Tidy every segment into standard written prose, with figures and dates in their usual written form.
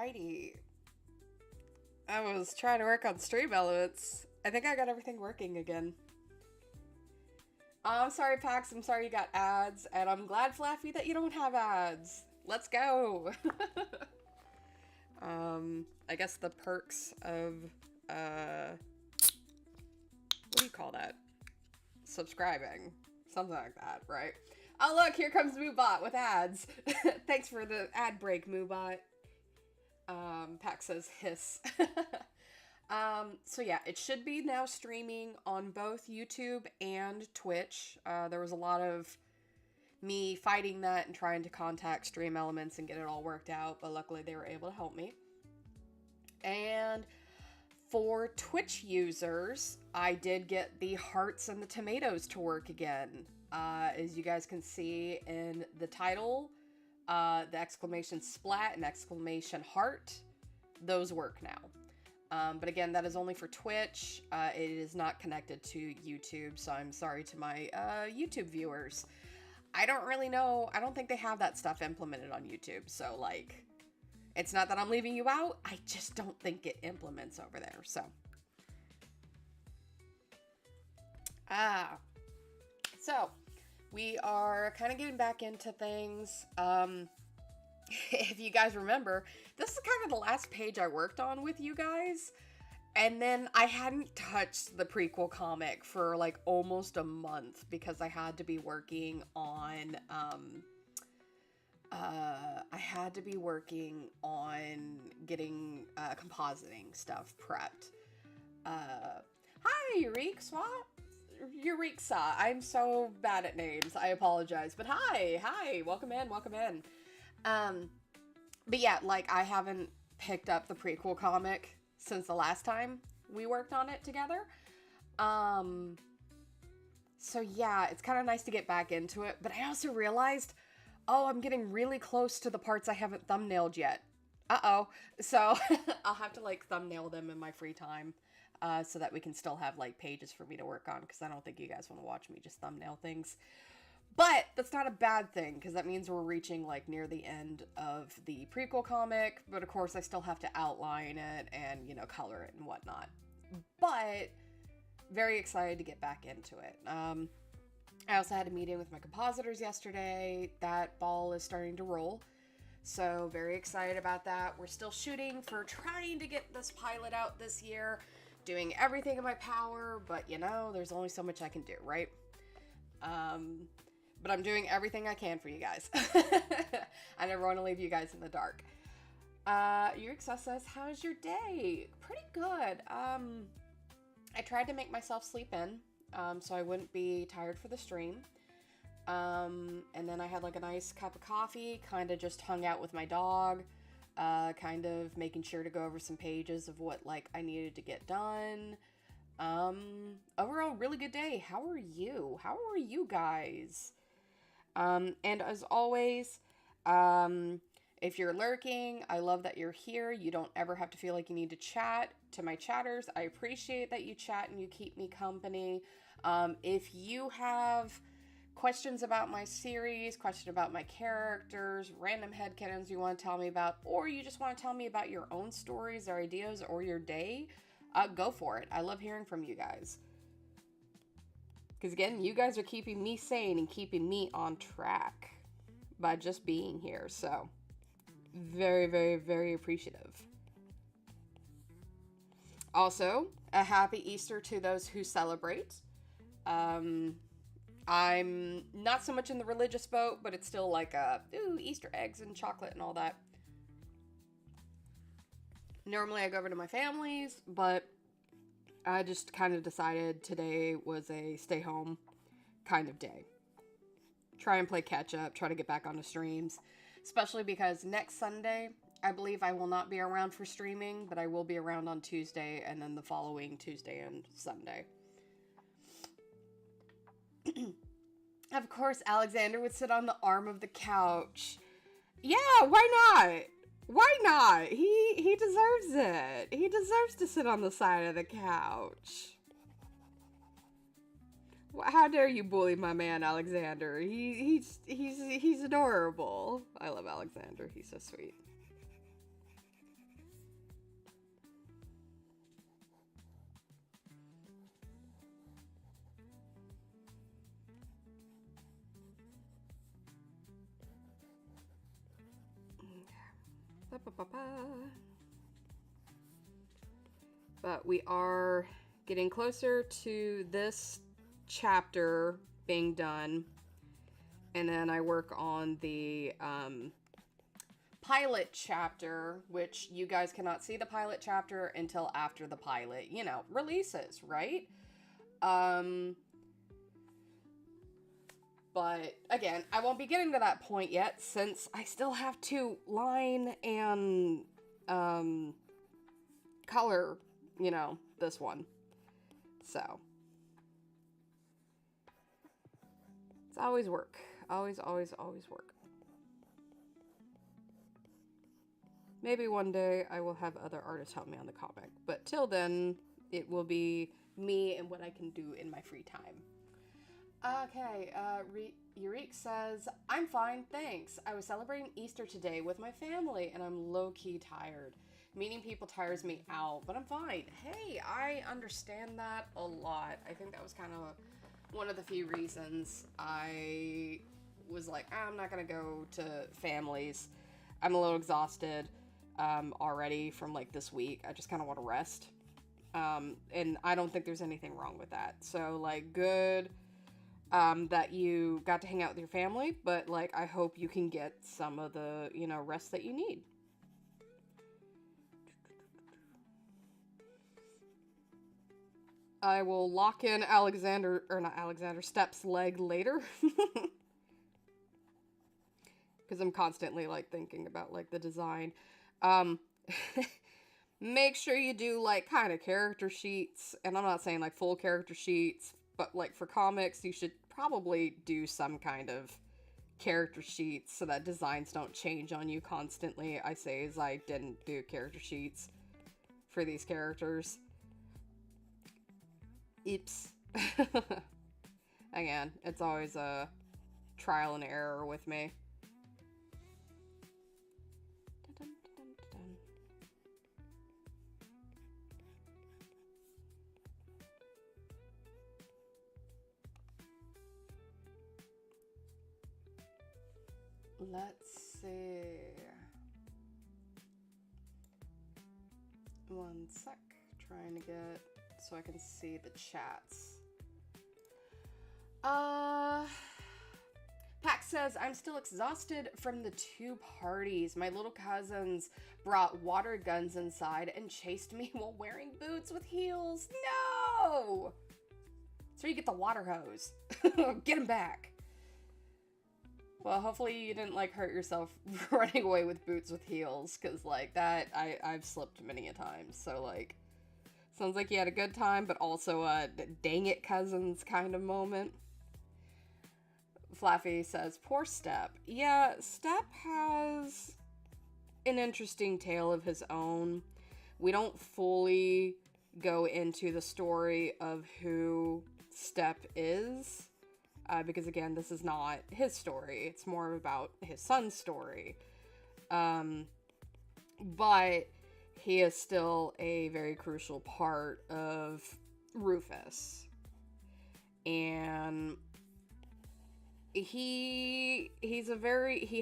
Alrighty. I was trying to work on stream elements. I think I got everything working again. I'm sorry, Pax. I'm sorry you got ads. And I'm glad, Flaffy, that you don't have ads. Let's go. I guess the perks of, what do you call that? Subscribing. Something like that, right? Oh, look, here comes Moobot with ads. Thanks for the ad break, Moobot. Pax says hiss. So yeah, it should be now streaming on both YouTube and Twitch. There was a lot of me fighting that and trying to contact Stream Elements and get it all worked out, but luckily they were able to help me. And for Twitch users, I did get the hearts and the tomatoes to work again. As you guys can see in the title, the exclamation splat and exclamation heart, those work now. But again, that is only for Twitch. It is not connected to YouTube, so I'm sorry to my YouTube viewers. I don't really know. I don't think they have that stuff implemented on YouTube, so like, it's not that I'm leaving you out. I just don't think it implements over there, so. So, we are kind of getting back into things. If you guys remember, this is kind of the last page I worked on with you guys. And then I hadn't touched the prequel comic for like almost a month because I had to be working on, getting compositing stuff prepped. Hi, Eureka. I'm so bad at names. I apologize. But hi, welcome in. But yeah, like, I haven't picked up the prequel comic since the last time we worked on it together. So yeah, it's kind of nice to get back into it, but I also realized, oh, I'm getting really close to the parts I haven't thumbnailed yet. So I'll have to, like, thumbnail them in my free time, so that we can still have, like, pages for me to work on, because I don't think you guys want to watch me just thumbnail things. But that's not a bad thing, because that means we're reaching, like, near the end of the prequel comic, but of course I still have to outline it and, you know, color it and whatnot. But very excited to get back into it. I also had a meeting with my compositors yesterday. That ball is starting to roll, so very excited about that. We're still shooting for trying to get this pilot out this year, doing everything in my power, but, you know, there's only so much I can do, right? But I'm doing everything I can for you guys. I never want to leave you guys in the dark. Eureka says, how's your day? Pretty good. I tried to make myself sleep in, so I wouldn't be tired for the stream. And then I had like a nice cup of coffee, kind of just hung out with my dog, kind of making sure to go over some pages of what, like, I needed to get done. Overall, really good day. How are you? How are you guys? And as always, if you're lurking, I love that you're here. You don't ever have to feel like you need to chat. To my chatters, I appreciate that you chat and you keep me company. If you have questions about my series, question about my characters, random headcanons you want to tell me about, or you just want to tell me about your own stories or ideas or your day, go for it. I love hearing from you guys. Because again, you guys are keeping me sane and keeping me on track by just being here. So, very, very, very appreciative. Also, a happy Easter to those who celebrate. I'm not so much in the religious boat, but it's still like Easter eggs and chocolate and all that. Normally I go over to my family's, but I just kind of decided today was a stay home kind of day. Try and play catch up, try to get back onto streams, especially because next Sunday, I believe I will not be around for streaming, but I will be around on Tuesday and then the following Tuesday and Sunday. Of course, Alexander would sit on the arm of the couch. Yeah, why not? Why not? He deserves it. He deserves to sit on the side of the couch. How dare you bully my man, Alexander? He's adorable. I love Alexander. He's so sweet. But we are getting closer to this chapter being done. And then I work on the pilot chapter, which you guys cannot see the pilot chapter until after the pilot, releases, right? But again, I won't be getting to that point yet since I still have to line and color, this one. So it's always work. Always, always, always work. Maybe one day I will have other artists help me on the comic, but till then, it will be me and what I can do in my free time. Okay, Yurik says, I'm fine, thanks. I was celebrating Easter today with my family, and I'm low-key tired. Meeting people tires me out, but I'm fine. Hey, I understand that a lot. I think that was kind of one of the few reasons I was like, I'm not going to go to families. I'm a little exhausted already from, like, this week. I just kind of want to rest. And I don't think there's anything wrong with that. So, like, good... that you got to hang out with your family, but, like, I hope you can get some of the, rest that you need. I will lock in Step's leg later. Because I'm constantly, like, thinking about, like, the design. Make sure you do, like, kind of character sheets, and I'm not saying, like, full character sheets, but, like, for comics, you should probably do some kind of character sheets so that designs don't change on you constantly. I say as I didn't do character sheets for these characters. Oops. Again, it's always a trial and error with me. Let's see. One sec. Trying to get so I can see the chats. Pac says, I'm still exhausted from the 2 parties. My little cousins brought water guns inside and chased me while wearing boots with heels. No! That's where you get the water hose. Get them back. Well, hopefully you didn't, like, hurt yourself running away with boots with heels, because, like, that, I've slipped many a time, so, like, sounds like you had a good time, but also a dang it cousins kind of moment. Flaffy says, poor Step. Yeah, Step has an interesting tale of his own. We don't fully go into the story of who Step is. Because, again, this is not his story. It's more about his son's story. But he is still a very crucial part of Rufus. And he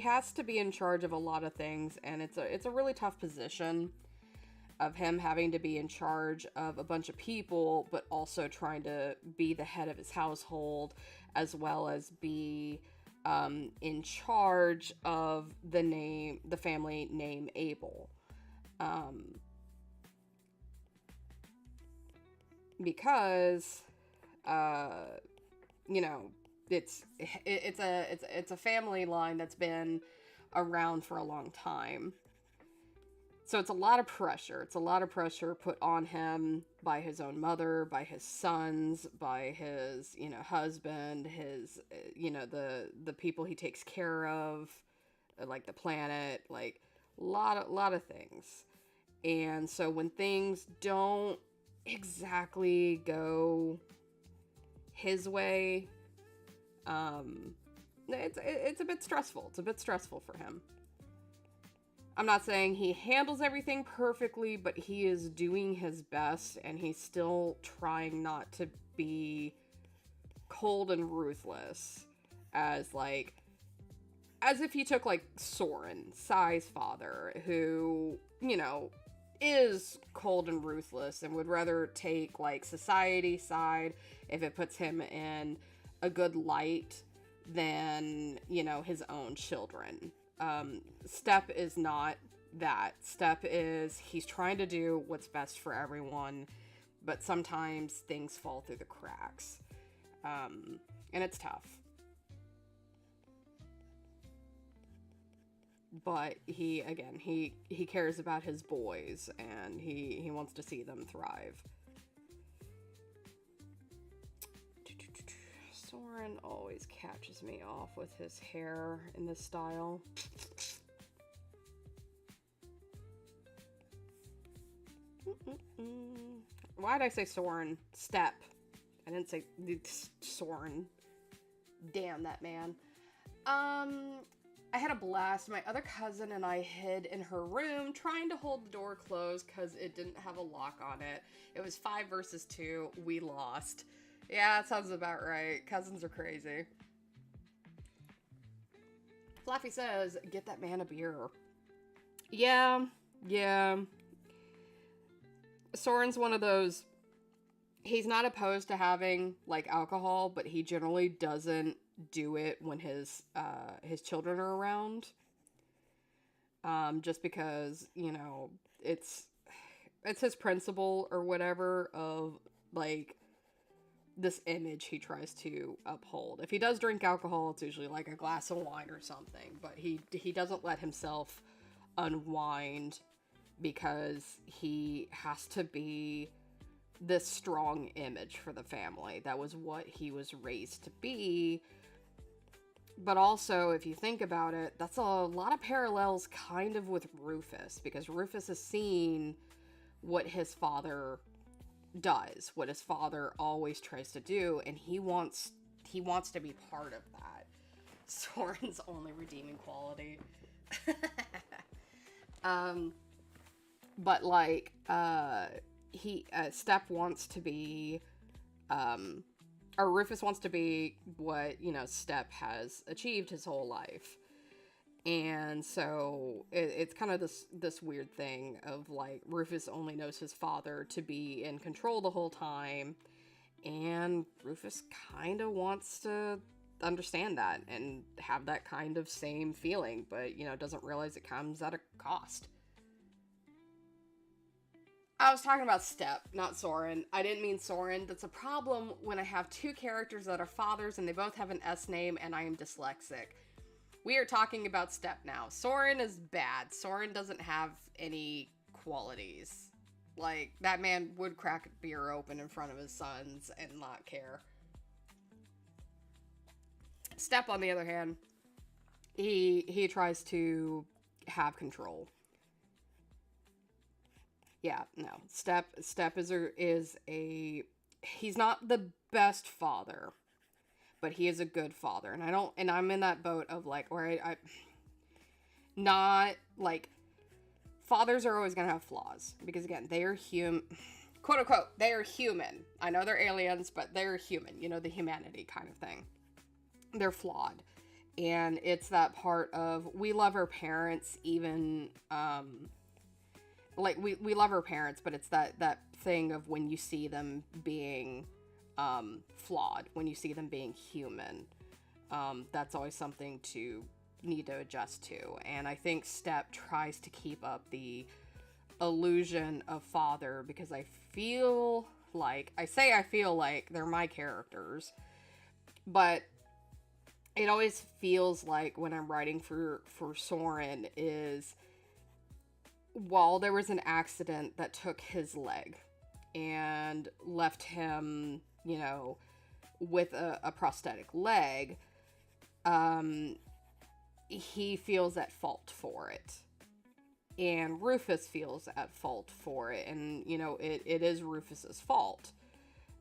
has to be in charge of a lot of things, and it's a really tough position of him having to be in charge of a bunch of people, but also trying to be the head of his household, as well as be in charge of the family name Abel. Because, it's a family line that's been around for a long time. So it's a lot of pressure. It's a lot of pressure put on him by his own mother, by his sons, by his, husband, his, the people he takes care of, like the planet, like a lot of things. And so when things don't exactly go his way, it's a bit stressful. It's a bit stressful for him. I'm not saying he handles everything perfectly, but he is doing his best, and he's still trying not to be cold and ruthless as, like, as if you took like Soren, Sai's father, who, you know, is cold and ruthless and would rather take like society side if it puts him in a good light than, you know, his own children. Step is not that. Step is, he's trying to do what's best for everyone, but sometimes things fall through the cracks. And it's tough. But he cares about his boys, and he wants to see them thrive. Soren always catches me off with his hair in this style. Why did I say Soren? Step. I didn't say Soren. Damn that man. I had a blast. My other cousin and I hid in her room trying to hold the door closed because it didn't have a lock on it. It was 5 versus 2. We lost. Yeah, that sounds about right. Cousins are crazy. Fluffy says, get that man a beer. Yeah. Soren's one of those, he's not opposed to having, like, alcohol, but he generally doesn't do it when his children are around. Just because, you know, it's his principle or whatever of, like, this image he tries to uphold. If he does drink alcohol, it's usually like a glass of wine or something, but he doesn't let himself unwind because he has to be this strong image for the family. That was what he was raised to be. But also, if you think about it, that's a lot of parallels kind of with Rufus, because Rufus has seen what his father does, what his father always tries to do, and he wants to be part of that. Soren's only redeeming quality. But like, Step wants to be, or Rufus wants to be what, you know, Step has achieved his whole life. And so it's kind of this weird thing of like, Rufus only knows his father to be in control the whole time, and Rufus kind of wants to understand that and have that kind of same feeling, but, you know, doesn't realize it comes at a cost. I was talking about Step, not Soren. I didn't mean Soren. That's a problem when I have two characters that are fathers and they both have an S name and I am dyslexic. We are talking about Step now. Soren is bad. Soren doesn't have any qualities. Like, that man would crack a beer open in front of his sons and not care. Step, on the other hand, he tries to have control. Yeah, no. Step is a he's not the best father, but he is a good father. And I'm in that boat of like, where I not like, fathers are always gonna have flaws, because again, they are quote unquote, they are human. I know they're aliens, but they're human, you know, the humanity kind of thing. They're flawed. And it's that part of, we love our parents, even, like, we love our parents, but it's that thing of when you see them being flawed, when you see them being human, that's always something to need to adjust to. And I think Step tries to keep up the illusion of father, because I feel like they're my characters, but it always feels like when I'm writing for Soren is, while there was an accident that took his leg and left him, you know, with a prosthetic leg, he feels at fault for it. And Rufus feels at fault for it. And, you know, it is Rufus's fault.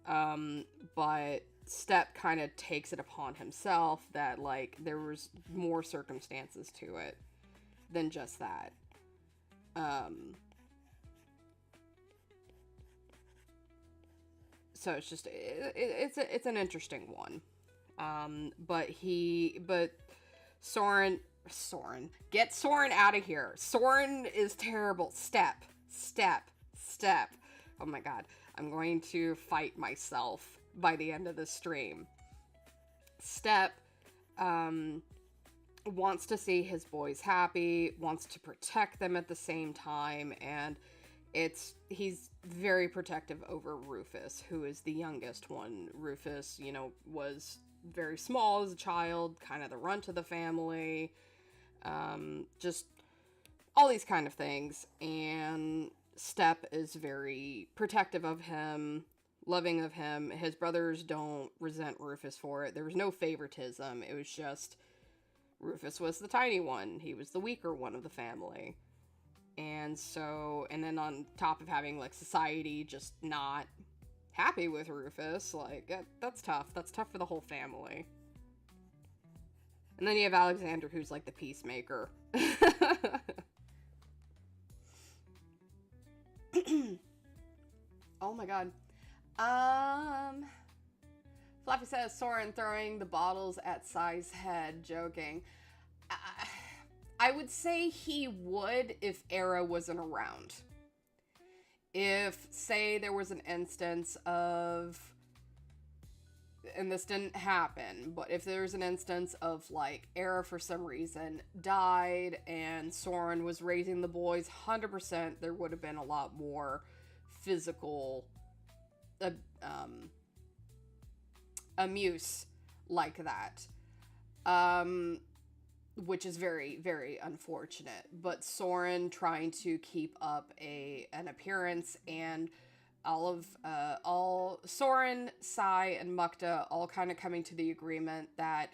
But Step kind of takes it upon himself that, like, there was more circumstances to it than just that. So it's just, it's an interesting one. But Soren Soren. Get Soren out of here. Soren is terrible. Step, step, step. Oh my god. I'm going to fight myself by the end of the stream. Step wants to see his boys happy, wants to protect them at the same time, and he's very protective over Rufus, who is the youngest one. Rufus, was very small as a child, kind of the runt of the family, just all these kind of things. And Step is very protective of him, loving of him. His brothers don't resent Rufus for it. There was no favoritism. It was just Rufus was the tiny one. He was the weaker one of the family. And then on top of having, like, society just not happy with Rufus, like, that's tough. That's tough for the whole family. And then you have Alexander, who's, like, the peacemaker. Oh my god. Fluffy says, Soren throwing the bottles at Sai's head, joking. I would say he would if Era wasn't around. If, say, there was an instance of, and this didn't happen, but if there was an instance of, like, Era for some reason died and Soren was raising the boys, 100% there would have been a lot more physical amuse like that. Which is very, very unfortunate. But Soren trying to keep up an appearance, and all Soren, Sai, and Mukta all kind of coming to the agreement that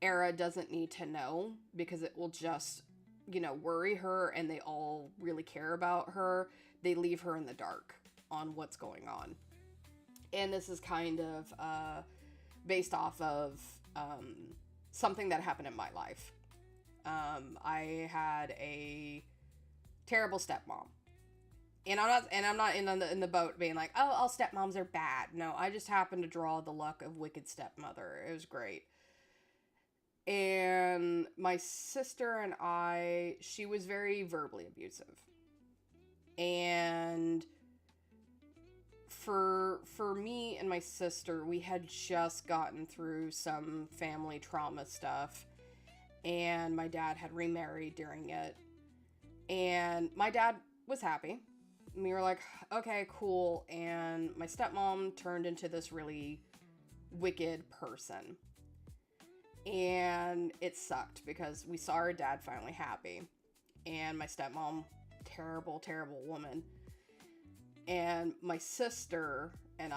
Era doesn't need to know, because it will just, worry her, and they all really care about her. They leave her in the dark on what's going on. And this is kind of based off of something that happened in my life. I had a terrible stepmom, and I'm not in the boat being like, oh, all stepmoms are bad. No, I just happened to draw the luck of wicked stepmother. It was great. And my sister and she was very verbally abusive, and for me and my sister, we had just gotten through some family trauma stuff, and my dad had remarried during it, and my dad was happy. And we were like, okay, cool. And my stepmom turned into this really wicked person, and it sucked because we saw our dad finally happy, and my stepmom, terrible, terrible woman. And my sister and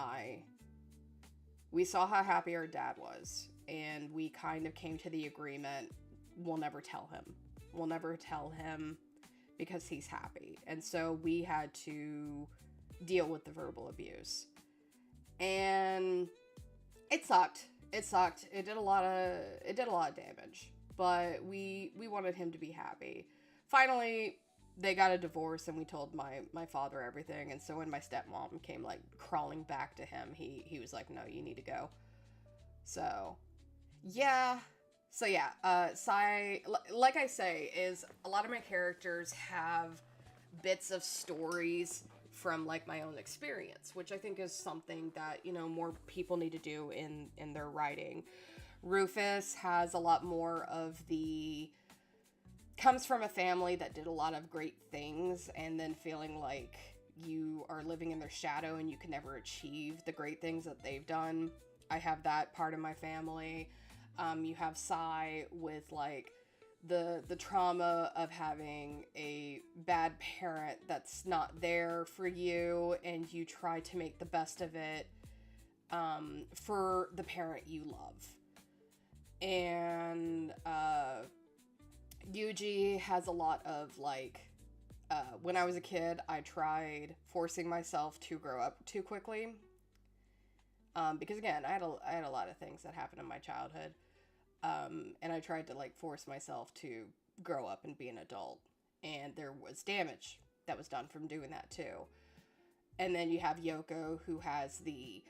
we saw how happy our dad was, and we kind of came to the agreement, we'll never tell him. We'll never tell him because he's happy. And so we had to deal with the verbal abuse. And it sucked. It sucked. It did a lot of damage. But we wanted him to be happy. Finally, they got a divorce, and we told my father everything. And so when my stepmom came, like, crawling back to him, he was like, no, you need to go. So, yeah. Sai, like I say, is a lot of my characters have bits of stories from, like, my own experience, which I think is something that, more people need to do in their writing. Rufus has a lot more of comes from a family that did a lot of great things, and then feeling like you are living in their shadow and you can never achieve the great things that they've done. I have that part of my family. You have Sai with, like, the trauma of having a bad parent that's not there for you, and you try to make the best of it for the parent you love. And Yuji has a lot of, like, when I was a kid, I tried forcing myself to grow up too quickly. Because again, I had a lot of things that happened in my childhood. And I tried to, like, force myself to grow up and be an adult. And there was damage that was done from doing that too. And then you have Yoko, who has the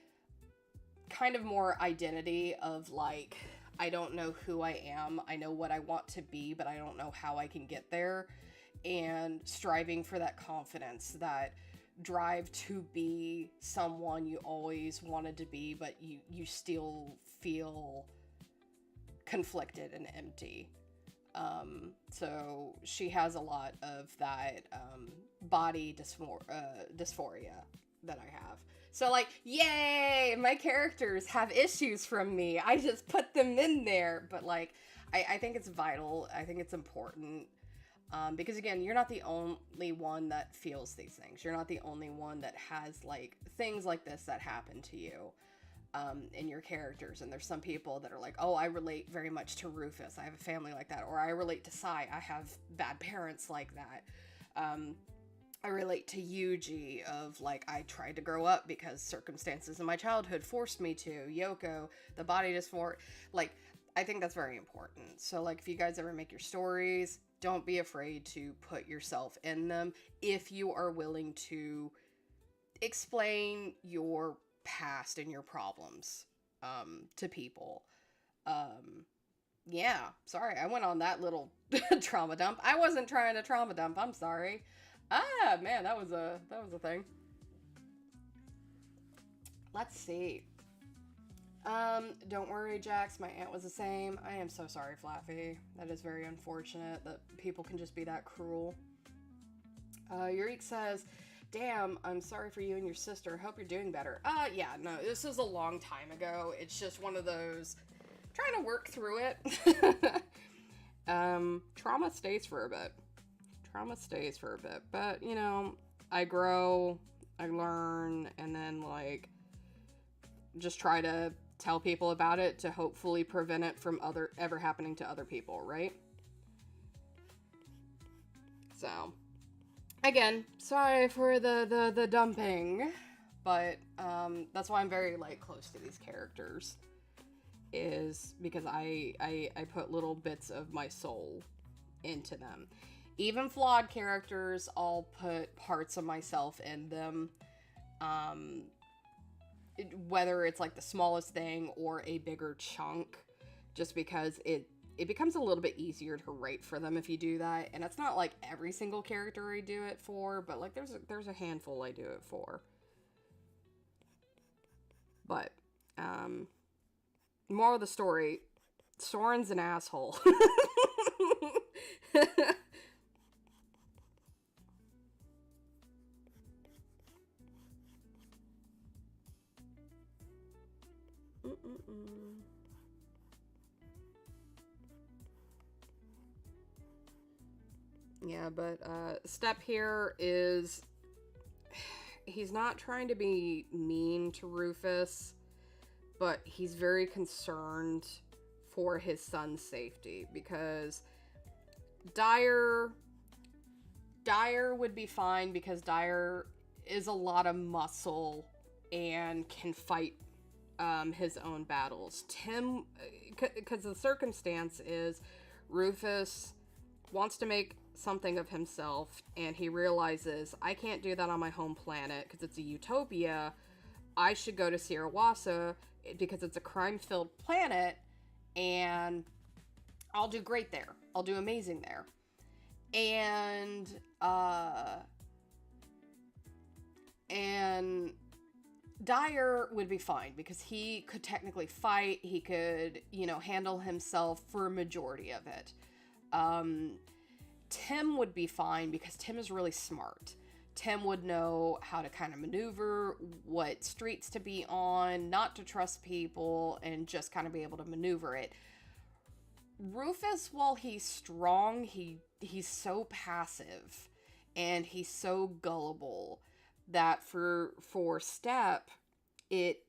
kind of more identity of, like, I don't know who I am. I know what I want to be, but I don't know how I can get there. And striving for that confidence, that drive to be someone you always wanted to be, but you still feel conflicted and empty. So she has a lot of that body dysphoria that I have. So, like, yay! My characters have issues from me. I just put them in there. But, like, I think it's vital. I think it's important. Because, again, you're not the only one that feels these things. You're not the only one that has, like, things like this that happen to you in your characters. And there's some people that are like, oh, I relate very much to Rufus. I have a family like that. Or I relate to Sai. I have bad parents like that. I relate to Yuji of, like, I tried to grow up because circumstances in my childhood forced me to. Yoko, the body dysphoria. Like, I think that's very important. So, like, if you guys ever make your stories, don't be afraid to put yourself in them if you are willing to explain your past and your problems to people. Yeah, sorry, I went on that little trauma dump. I wasn't trying to trauma dump, I'm sorry. Ah, man, that was a thing. Let's see. Don't worry, Jax. My aunt was the same. I am so sorry, Flaffy. That is very unfortunate that people can just be that cruel. Yurik says, damn, I'm sorry for you and your sister. Hope you're doing better. Yeah, no, this was a long time ago. It's just one of those, trying to work through it. Trauma stays for a bit. But, you know, I grow, I learn, and then, like, just try to tell people about it to hopefully prevent it from ever happening to other people, right? So, again, sorry for the dumping, but that's why I'm very, like, close to these characters, is because I put little bits of my soul into them. Even flawed characters, I'll put parts of myself in them. Whether it's like the smallest thing or a bigger chunk, just because it becomes a little bit easier to write for them if you do that. And it's not like every single character I do it for, but like there's a handful I do it for. But moral of the story, Soren's an asshole. Yeah, but Step here is, he's not trying to be mean to Rufus, but he's very concerned for his son's safety, because Dyer would be fine because Dyer is a lot of muscle and can fight his own battles. Tim, because the circumstance is Rufus wants to make something of himself, and he realizes, I can't do that on my home planet because it's a utopia. I should go to Sierrawasa because it's a crime-filled planet, and I'll do great there. I'll do amazing there. And Dyer would be fine because he could technically fight. He could, you know, handle himself for a majority of it. Tim would be fine because Tim is really smart. Tim would know how to kind of maneuver, what streets to be on, not to trust people, and just kind of be able to maneuver it. Rufus, while he's strong, he's so passive and he's so gullible that for Step, it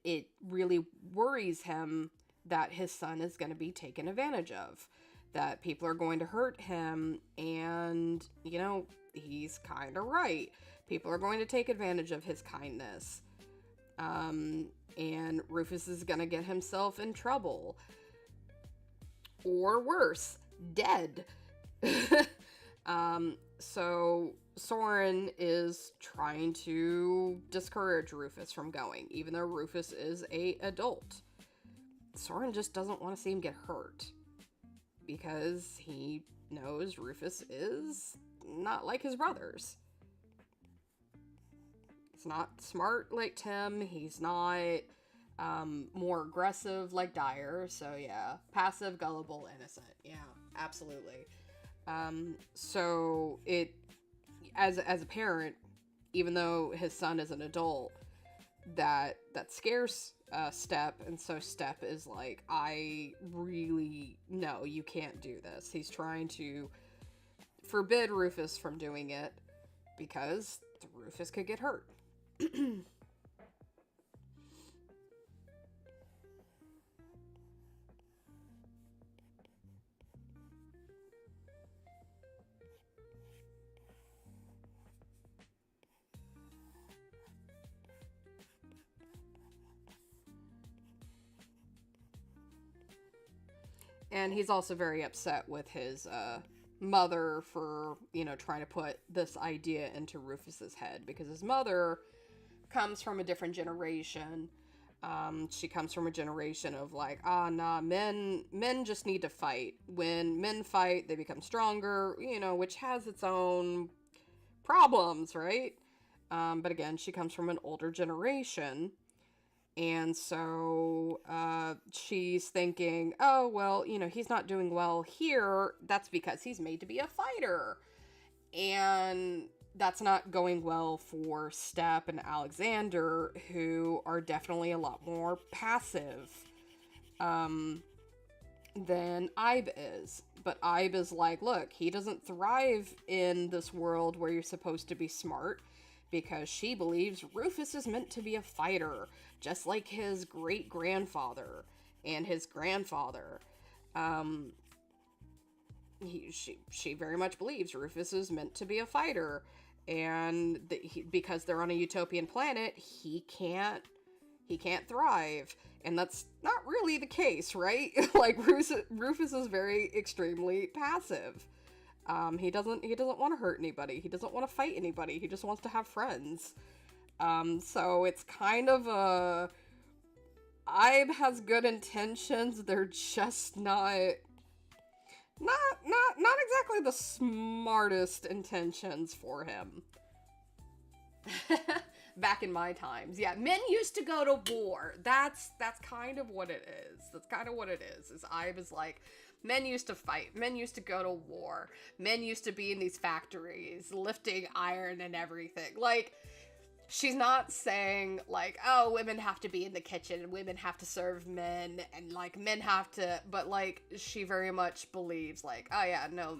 really worries him that his son is going to be taken advantage of, that people are going to hurt him, and, you know, he's kind of right. People are going to take advantage of his kindness. And Rufus is going to get himself in trouble. Or worse, dead. So Soren is trying to discourage Rufus from going, even though Rufus is an adult. Soren just doesn't want to see him get hurt because he knows Rufus is not like his brothers. He's not smart like Tim. He's not more aggressive like Dyer. So yeah, passive, gullible, innocent. Yeah, absolutely. So it, as a parent, even though his son is an adult, that scares Step, and so Step is like, I really, no, you can't do this. He's trying to forbid Rufus from doing it because Rufus could get hurt. And he's also very upset with his mother for, trying to put this idea into Rufus's head, because his mother comes from a different generation. She comes from a generation of like, nah, men just need to fight. When men fight, they become stronger, which has its own problems, right? But again, she comes from an older generation. And so she's thinking, oh, well, he's not doing well here. That's because he's made to be a fighter. And that's not going well for Step and Alexander, who are definitely a lot more passive than Ibe is. But Ibe is like, look, he doesn't thrive in this world where you're supposed to be smart, because she believes Rufus is meant to be a fighter, just like his great-grandfather and his grandfather. She very much believes Rufus is meant to be a fighter, and because they're on a utopian planet, he can't thrive, and that's not really the case, right? Like, Rufus is very extremely passive. He doesn't want to hurt anybody. He doesn't want to fight anybody. He just wants to have friends. So it's kind of Ibe has good intentions. They're just not exactly the smartest intentions for him. Back in my times, yeah, men used to go to war. That's kind of what it is. That's kind of what it is. Is Ibe is like, men used to fight. Men used to go to war. Men used to be in these factories, lifting iron and everything. Like, she's not saying, like, oh, women have to be in the kitchen, and women have to serve men, and, like, men have to... But, like, she very much believes, like, oh, yeah, no,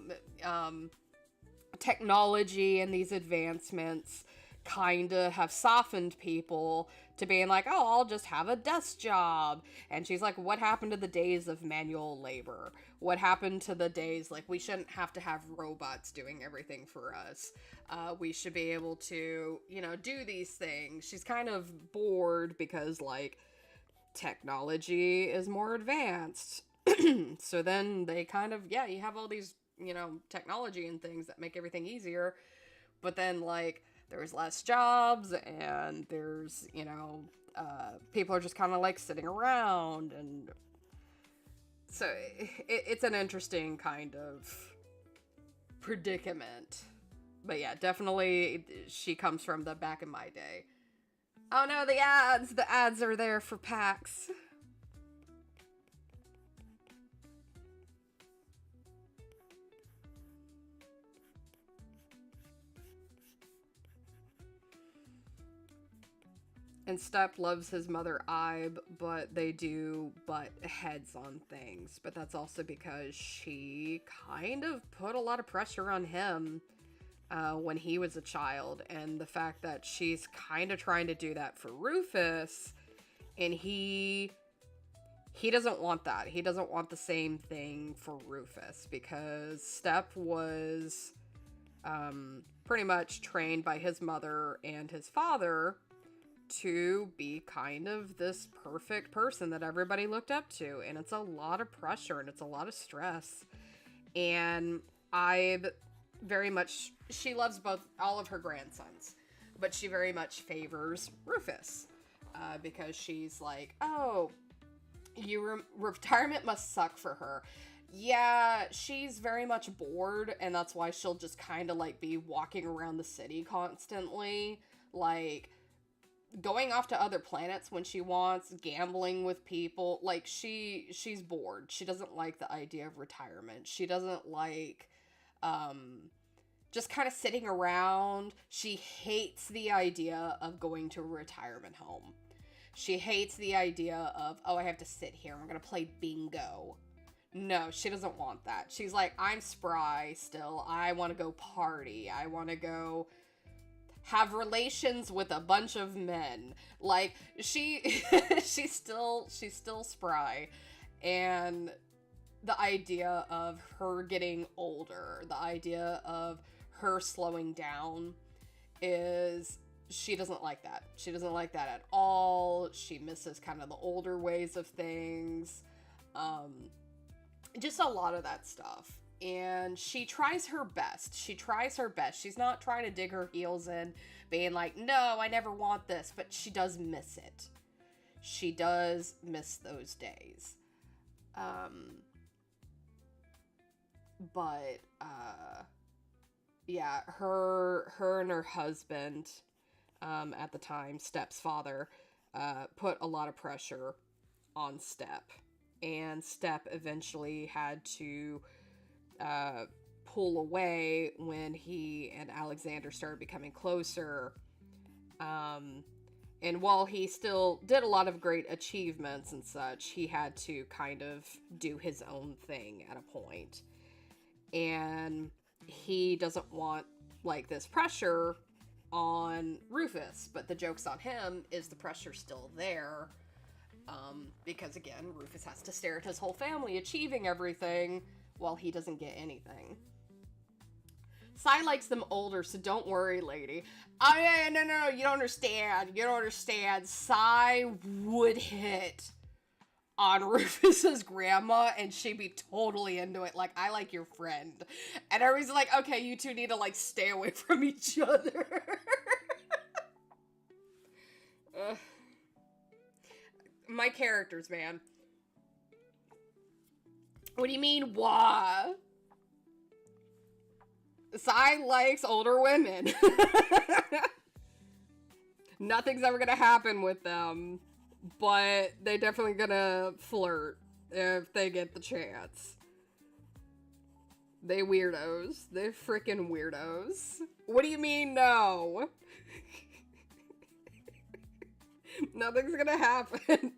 technology and these advancements kind of have softened people to being like, oh, I'll just have a desk job. And she's like, what happened to the days of manual labor? What happened to the days, like, we shouldn't have to have robots doing everything for us. We should be able to, do these things. She's kind of bored because, like, technology is more advanced. So then they kind of, yeah, you have all these, technology and things that make everything easier. But then, like, there's less jobs, and there's, people are just kind of like sitting around, and so it's an interesting kind of predicament. But yeah, definitely she comes from the back in my day. Oh no, the ads are there for PAX. And Step loves his mother Ibe, but they do butt heads on things. But that's also because she kind of put a lot of pressure on him when he was a child. And the fact that she's kind of trying to do that for Rufus, and he doesn't want that. He doesn't want the same thing for Rufus, because Step was pretty much trained by his mother and his father to be kind of this perfect person that everybody looked up to. And it's a lot of pressure, and it's a lot of stress. And I very much, she loves all of her grandsons, but she very much favors Rufus, because she's like, oh, Retirement must suck for her. Yeah, she's very much bored, and that's why she'll just kind of like be walking around the city constantly, like going off to other planets when she wants, gambling with people. Like she's bored. She doesn't like the idea of retirement. She doesn't like um just kind of sitting around. She hates the idea of going to a retirement home. She hates the idea of, oh, I have to sit here. I'm going to play bingo. No, she doesn't want that. She's like, I'm spry still. I want to go party. I want to go have relations with a bunch of men. Like, she's still spry. And the idea of her getting older, the idea of her slowing down is, she doesn't like that. She doesn't like that at all. She misses kind of the older ways of things. Just a lot of that stuff. And she tries her best. She tries her best. She's not trying to dig her heels in, being like, no, I never want this. But she does miss it. She does miss those days. But, yeah, her and her husband, at the time, Step's father, put a lot of pressure on Step. And Step eventually had to pull away when he and Alexander started becoming closer. And while he still did a lot of great achievements and such, he had to kind of do his own thing at a point. And he doesn't want, like, this pressure on Rufus, but the joke's on him is the pressure's still there. Because again, Rufus has to stare at his whole family achieving everything while he doesn't get anything. Sai likes them older, so don't worry, lady. Oh, yeah, no, you don't understand. You don't understand. Sai would hit on Rufus's grandma, and she'd be totally into it. Like, I like your friend. And everybody's like, okay, you two need to, like, stay away from each other. My characters, man. What do you mean, why? Sai likes older women. Nothing's ever gonna happen with them, but they're definitely gonna flirt if they get the chance. They weirdos. They're freaking weirdos. What do you mean, no? Nothing's gonna happen.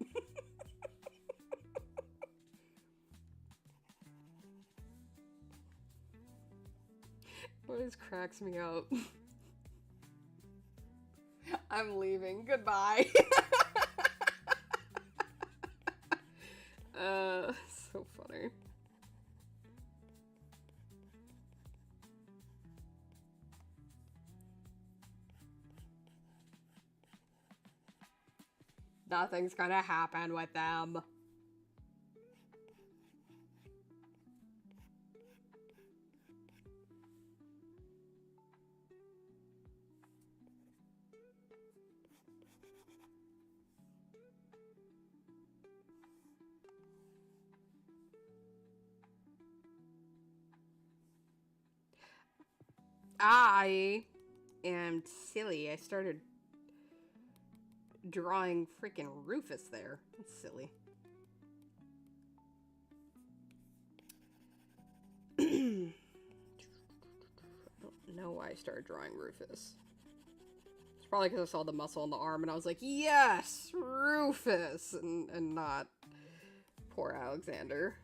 Always cracks me up. I'm leaving. Goodbye. So funny. Nothing's gonna happen with them. I am silly. I started drawing freaking Rufus there. That's silly. I don't know why I started drawing Rufus. It's probably because I saw the muscle on the arm and I was like, yes, Rufus, and not poor Alexander.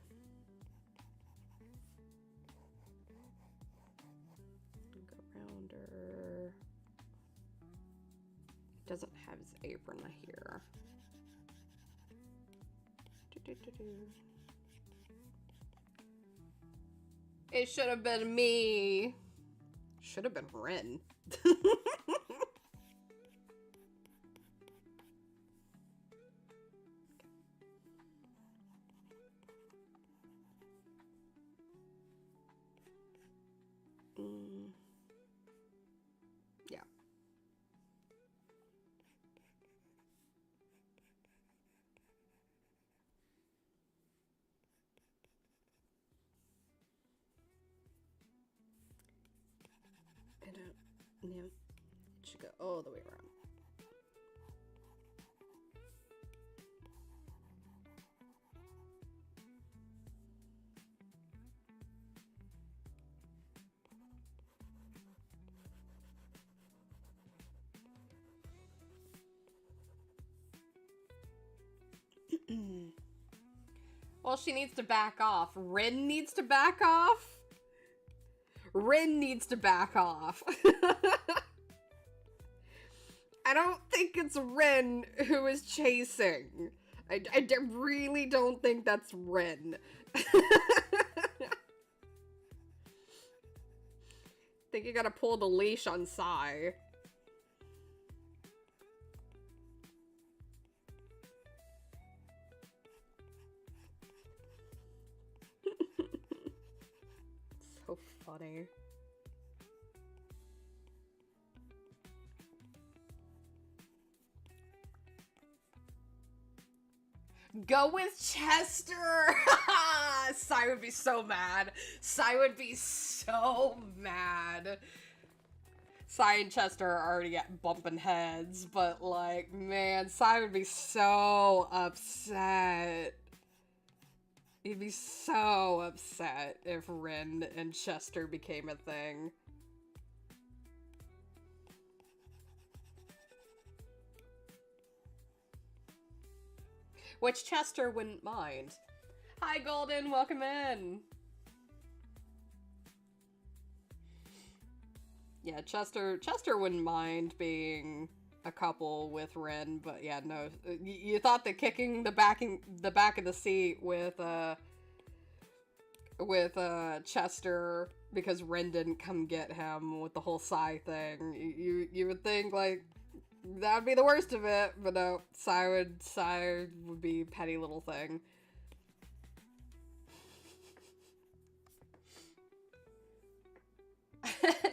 Doesn't have his apron here. It should have been me. Should have been Ren. Yeah. Yeah, it should go all the way around. Well, she needs to back off. Rin needs to back off? Rin needs to back off. I don't think it's Rin who is chasing. I really don't think that's Rin. I think you gotta pull the leash on Sai. So funny. Go with Chester! Sai would be so mad. Sai would be so mad. Sai and Chester are already at bumping heads, but like, man, Sai would be so upset. He'd be so upset if Rin and Chester became a thing. Which Chester wouldn't mind. Hi, Golden, welcome in. Yeah, Chester wouldn't mind being a couple with Rin, but yeah, no. You thought that kicking the back of the seat with Chester because Rin didn't come get him with the whole Sai thing. You would think like that would be the worst of it, but no, Sai would be a petty little thing.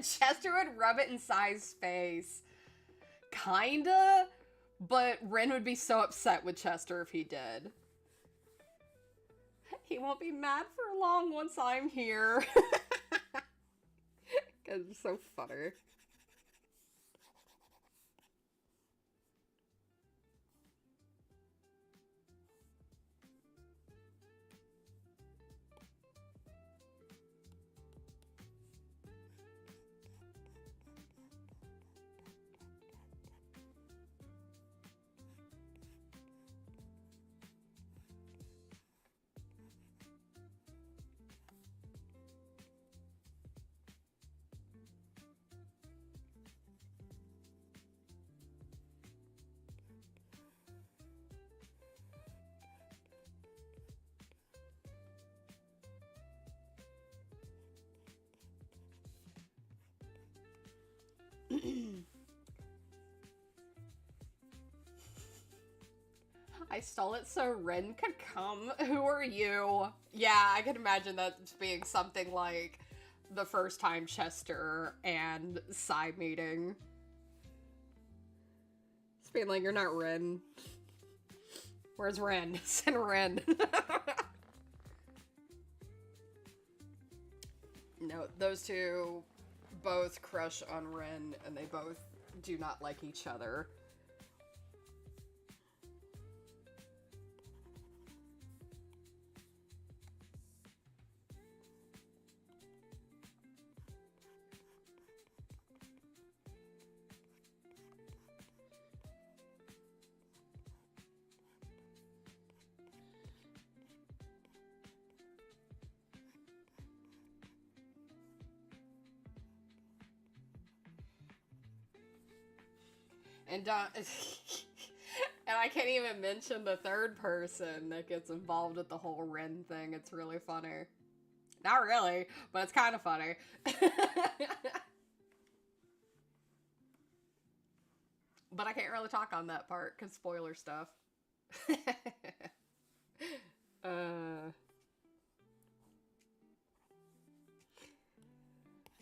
Chester would rub it in Sai's face. Kinda, but Rin would be so upset with Chester if he did. He won't be mad for long once I'm here. Cause it's so funny. I stole it so Rin could come. Who are you? Yeah, I can imagine that being something like the first time Chester and Sai meeting. It's being like, you're not Rin. Where's Rin? Send Rin. No, those two both crush on Rin, and they both do not like each other. And and I can't even mention the third person that gets involved with the whole Rin thing. It's really funny. Not really, but it's kind of funny. But I can't really talk on that part because spoiler stuff.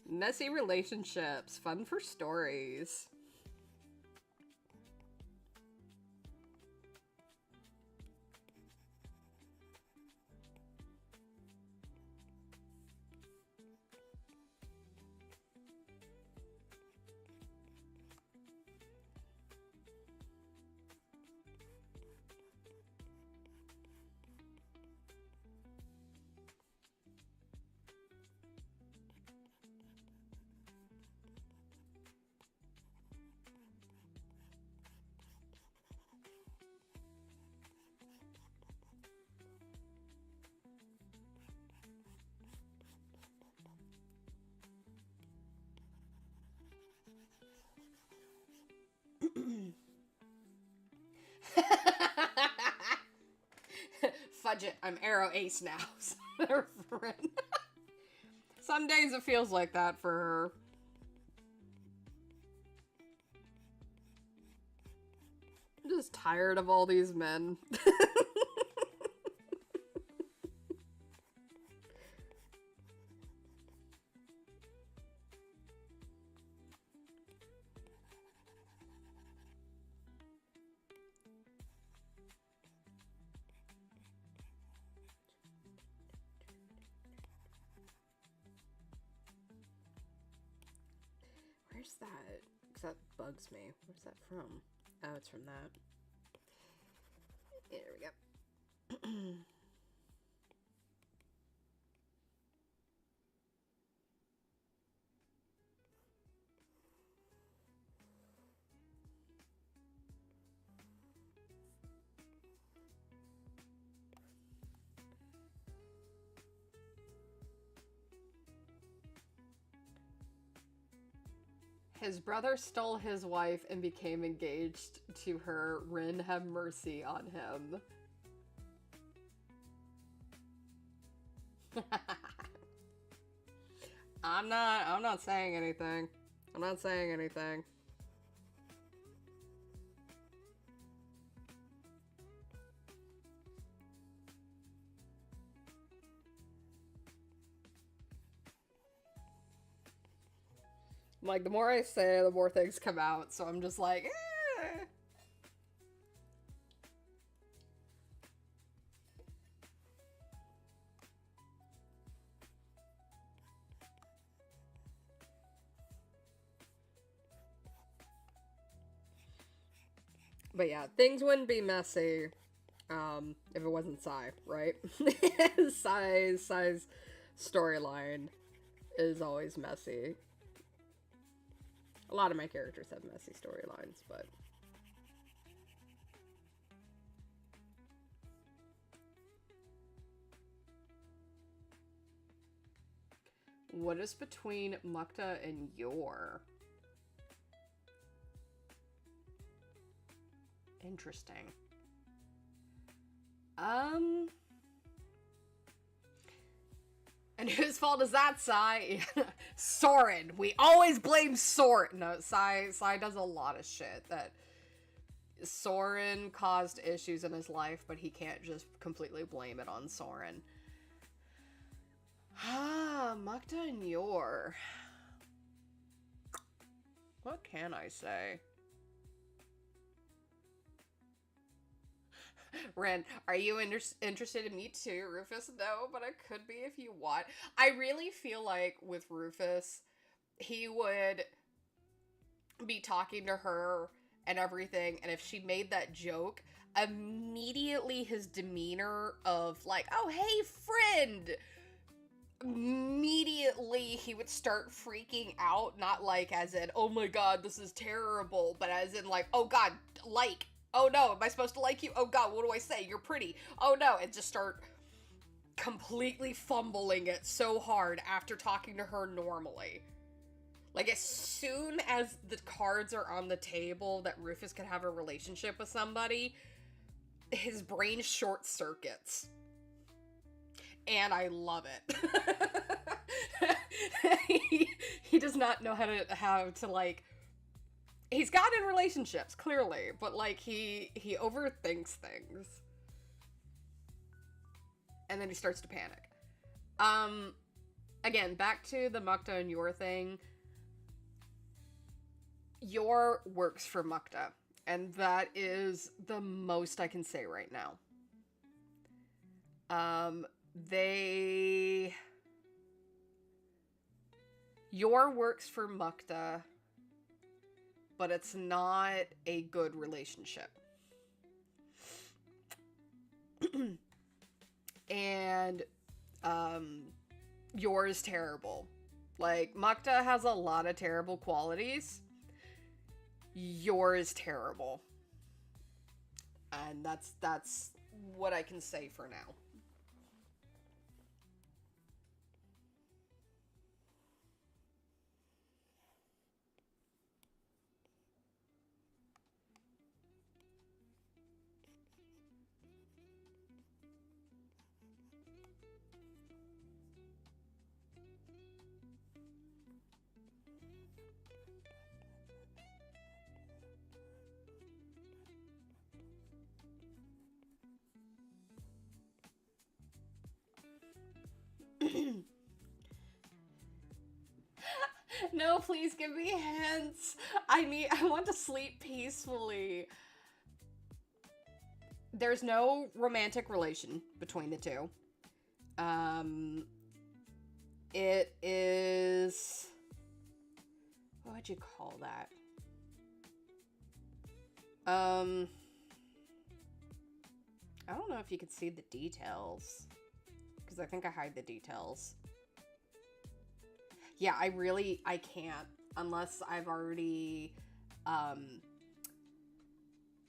Messy relationships, fun for stories. Fudge it, I'm arrow ace now. Some days it feels like that for her. I'm just tired of all these men. Where's that? Because that bugs me. Where's that from? Oh, it's from that. There we go. His brother stole his wife and became engaged to her. Rin, have mercy on him. I'm not saying anything. I'm not saying anything. Like, the more I say, the more things come out, so I'm just like, eh. But yeah, things wouldn't be messy if it wasn't Sai, right? Sai's storyline is always messy. A lot of my characters have messy storylines, but... What is between Mukta and Yor? Interesting. And whose fault is that, Sai? Soren. We always blame Soren. No, Sai does a lot of shit that Soren caused issues in his life, but he can't just completely blame it on Soren. Ah, Mukta and Yor. What can I say? Ren, are you interested in me too, Rufus? No, but I could be if you want. I really feel like with Rufus, he would be talking to her and everything, and if she made that joke, immediately his demeanor of like, oh, hey, friend, immediately he would start freaking out, not like as in, oh my god, this is terrible, but as in like, oh god, like, oh no, am I supposed to like you? Oh god, what do I say? You're pretty. Oh no, and just start completely fumbling it so hard after talking to her normally. Like, as soon as the cards are on the table that Rufus could have a relationship with somebody, his brain short circuits. And I love it. he does not know how to like, he's gotten in relationships, clearly, but like he overthinks things. And then he starts to panic. Again, back to the Mukta and Yor thing. Yor works for Mukta, and that is the most I can say right now. Yor works for Mukta, but it's not a good relationship. And, Yor is terrible. Like, Mukta has a lot of terrible qualities. Yor is terrible. And that's what I can say for now. No, please give me hints. I want to sleep peacefully. There's no romantic relation between the two. Um, it is, what would you call that? I don't know if you could see the details, because I think I hide the details. Yeah, I can't, unless I've already,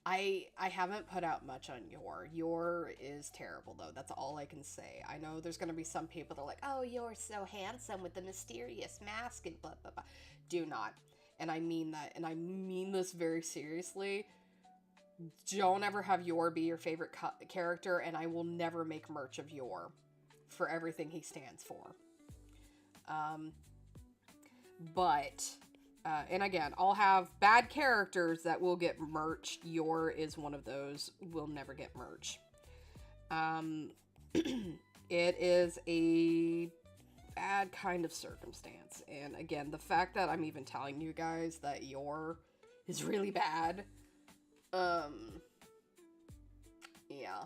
I haven't put out much on Yor. Yor is terrible, though. That's all I can say. I know there's going to be some people that are like, oh, you're so handsome with the mysterious mask and blah, blah, blah. Do not. And I mean that. And I mean this very seriously. Don't ever have Yor be your favorite character, and I will never make merch of Yor for everything he stands for. But... and again, I'll have bad characters that will get merch. Yor is one of those. Will never get merch. It is a bad kind of circumstance. And again, the fact that I'm even telling you guys that Yor is really bad. Yeah.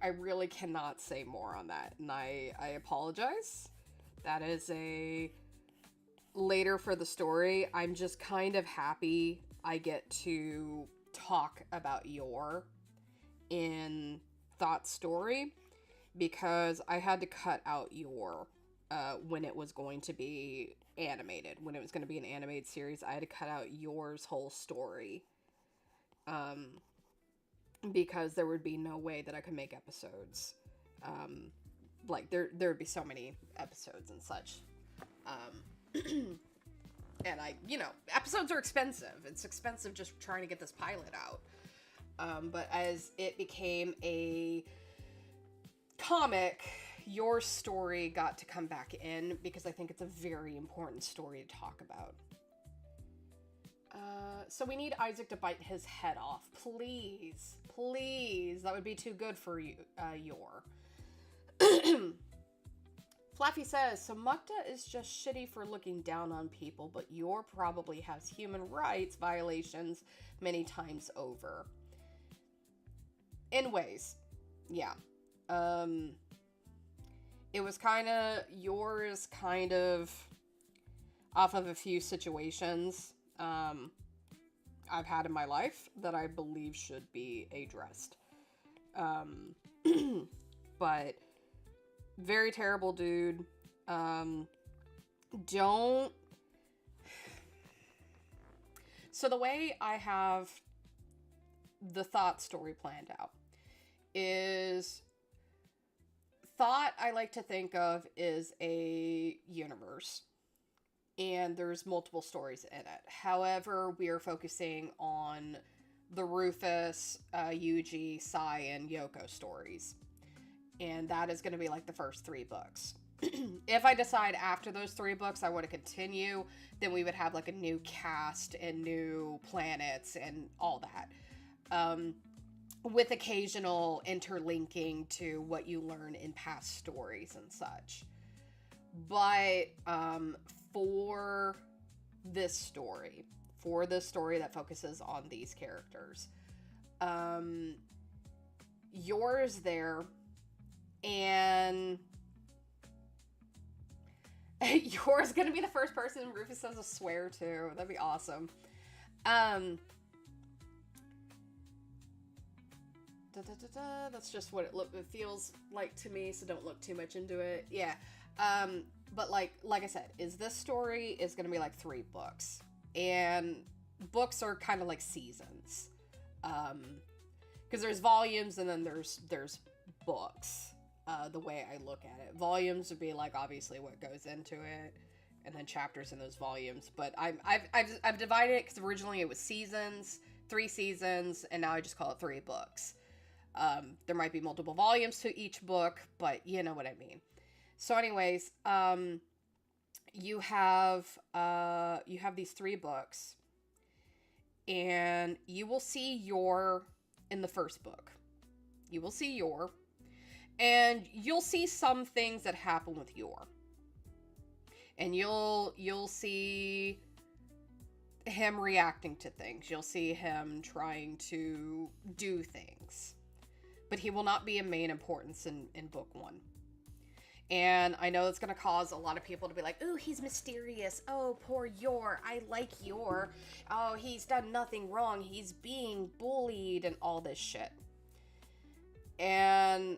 I really cannot say more on that. And I apologize. That is a... later for the story. I'm just kind of happy I get to talk about Yor in Thought Story, because I had to cut out Yor when it was going to be animated. When it was going to be an animated series, I had to cut out Yor's whole story. Because there would be no way that I could make episodes. Like, there would be so many episodes and such. And episodes are expensive. It's expensive just trying to get this pilot out. But as it became a comic, Your story got to come back in, because I think it's a very important story to talk about. So we need Isaac to bite his head off. Please. Please. That would be too good for you, Yor. Flaffy says, so Mukta is just shitty for looking down on people, but Yor probably has human rights violations many times over. Anyways, yeah. It was Yor's kind of off of a few situations I've had in my life that I believe should be addressed. But very terrible dude. Don't... So the way I have the Thought story planned out is... Thought, I like to think of, is a universe. And there's multiple stories in it. However, we are focusing on the Rufus, Yuji, Sai, and Yoko stories. And that is going to be like the first 3 books. If I decide after those 3 books I want to continue, then we would have like a new cast and new planets and all that. With occasional interlinking to what you learn in past stories and such. But for this story that focuses on these characters, Yor's there, and Yor's gonna be the first person Rufus says a swear to. That'd be awesome. That's just what it feels like to me, so don't look too much into it. Yeah. But like I said, this story is going to be like 3 books. And books are kind of like seasons. Because there's volumes and then there's books. The way I look at it. Volumes would be like obviously what goes into it, and then chapters in those volumes. But I've divided it because originally it was seasons, 3 seasons, and now I just call it 3 books. There might be multiple volumes to each book, but you know what I mean. So anyways, you have these 3 books, and you will see Yor in the first book. You will see Yor, And you'll see some things that happen with Yor. And you'll see him reacting to things. You'll see him trying to do things. But he will not be a main importance in book 1. And I know it's going to cause a lot of people to be like, ooh, he's mysterious. Oh, poor Yor. I like Yor. Oh, he's done nothing wrong. He's being bullied and all this shit. And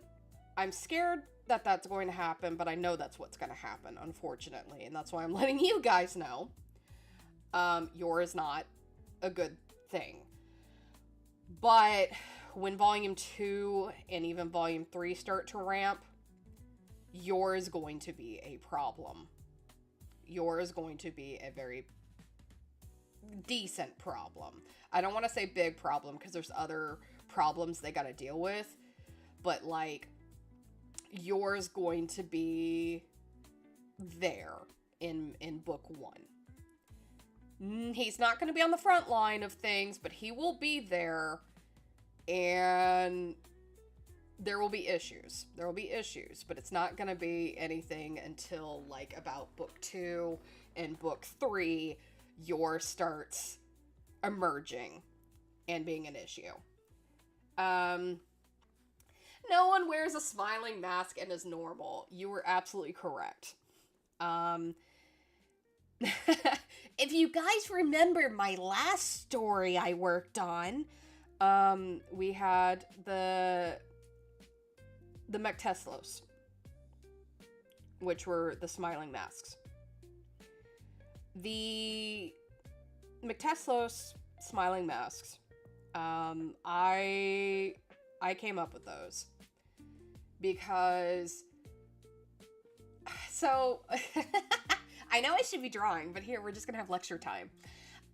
I'm scared that that's going to happen, but I know that's what's going to happen, unfortunately. And that's why I'm letting you guys know. Yor is not a good thing. But when Volume 2 and even Volume 3 start to ramp, Yor is going to be a problem. Yor is going to be a very decent problem. I don't want to say big problem because there's other problems they got to deal with. But, like, Yor is going to be there in book 1. He's not going to be on the front line of things, but he will be there. And there will be issues. There will be issues, but it's not going to be anything until, like, about book 2 and book 3, Yor starts emerging and being an issue. No one wears a smiling mask and is normal. You were absolutely correct. If you guys remember my last story I worked on, we had the Mecteslos, which were the smiling masks. The Mecteslos smiling masks, I came up with those because, so, I know I should be drawing, but here, we're just gonna have lecture time.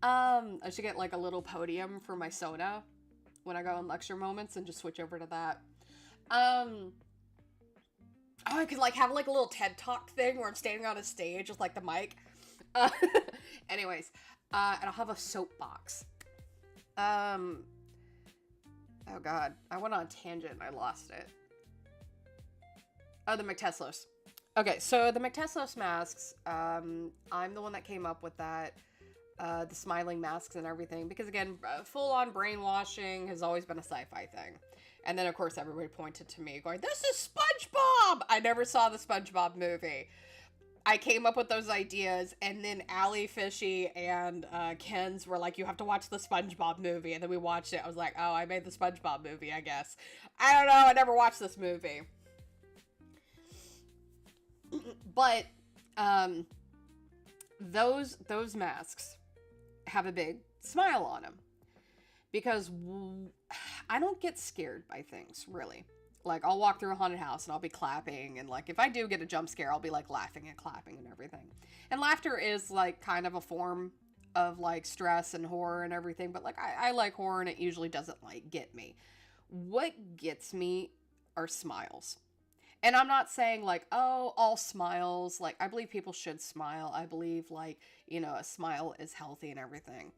I should get, like, a little podium for my Sona when I go in lecture moments and just switch over to that. Oh, I could, like, have, like, a little TED Talk thing where I'm standing on a stage with, like, the mic. Anyways, and I'll have a soapbox. Oh, God. I went on a tangent and I lost it. Oh, the Mecteslos. Okay, so the Mecteslos masks, I'm the one that came up with that. The smiling masks and everything. Because, again, full-on brainwashing has always been a sci-fi thing. And then, of course, everybody pointed to me going, this is SpongeBob! I never saw the SpongeBob movie. I came up with those ideas, and then Allie, Fishy, and Ken's were like, you have to watch the SpongeBob movie. And then we watched it. I was like, oh, I made the SpongeBob movie, I guess. I don't know. I never watched this movie. But those masks have a big smile on them. Because I don't get scared by things, really. Like, I'll walk through a haunted house and I'll be clapping. And, like, if I do get a jump scare, I'll be, like, laughing and clapping and everything. And laughter is, like, kind of a form of, like, stress and horror and everything. But, like, I like horror and it usually doesn't, like, get me. What gets me are smiles. And I'm not saying, like, oh, all smiles. Like, I believe people should smile. I believe, like, you know, a smile is healthy and everything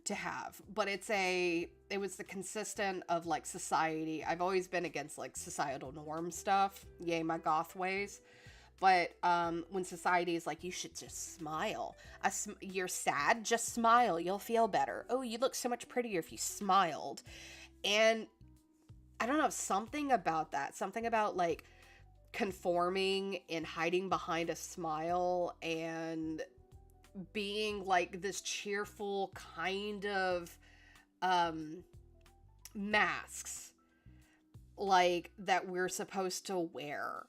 to have. But it was the consistent of, like, society. I've always been against, like, societal norm stuff. Yay, my goth ways. But when society is like, you should just smile. You're sad? Just smile. You'll feel better. Oh, you look so much prettier if you smiled. And I don't know, something about that. Something about, like, conforming and hiding behind a smile and being, like, this cheerful kind of masks, like, that we're supposed to wear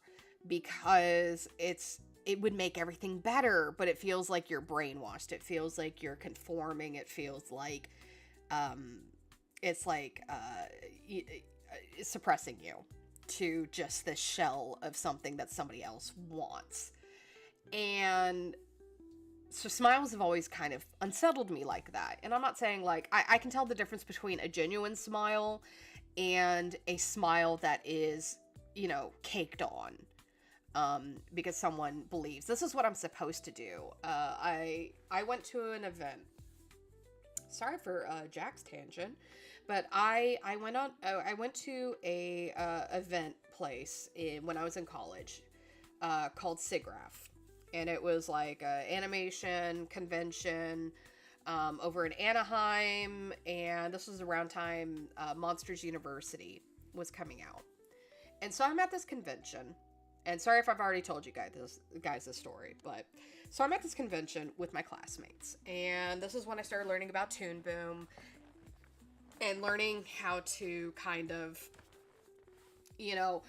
because it would make everything better, but it feels like you're brainwashed. It feels like you're conforming. It feels like it's like suppressing you to just the shell of something that somebody else wants. And so smiles have always kind of unsettled me like that. And I'm not saying, like, I can tell the difference between a genuine smile and a smile that is, you know, caked on. Because someone believes this is what I'm supposed to do. I went to an event. sorry for Jack's tangent, but I went to a event place when I was in college called SIGGRAPH, and it was like a animation convention over in Anaheim, and this was around time Monsters University was coming out. And so I'm at this convention, and sorry if I've already told you guys this story, but so I'm at this convention with my classmates, and this is when I started learning about Toon Boom and learning how to kind of, you know,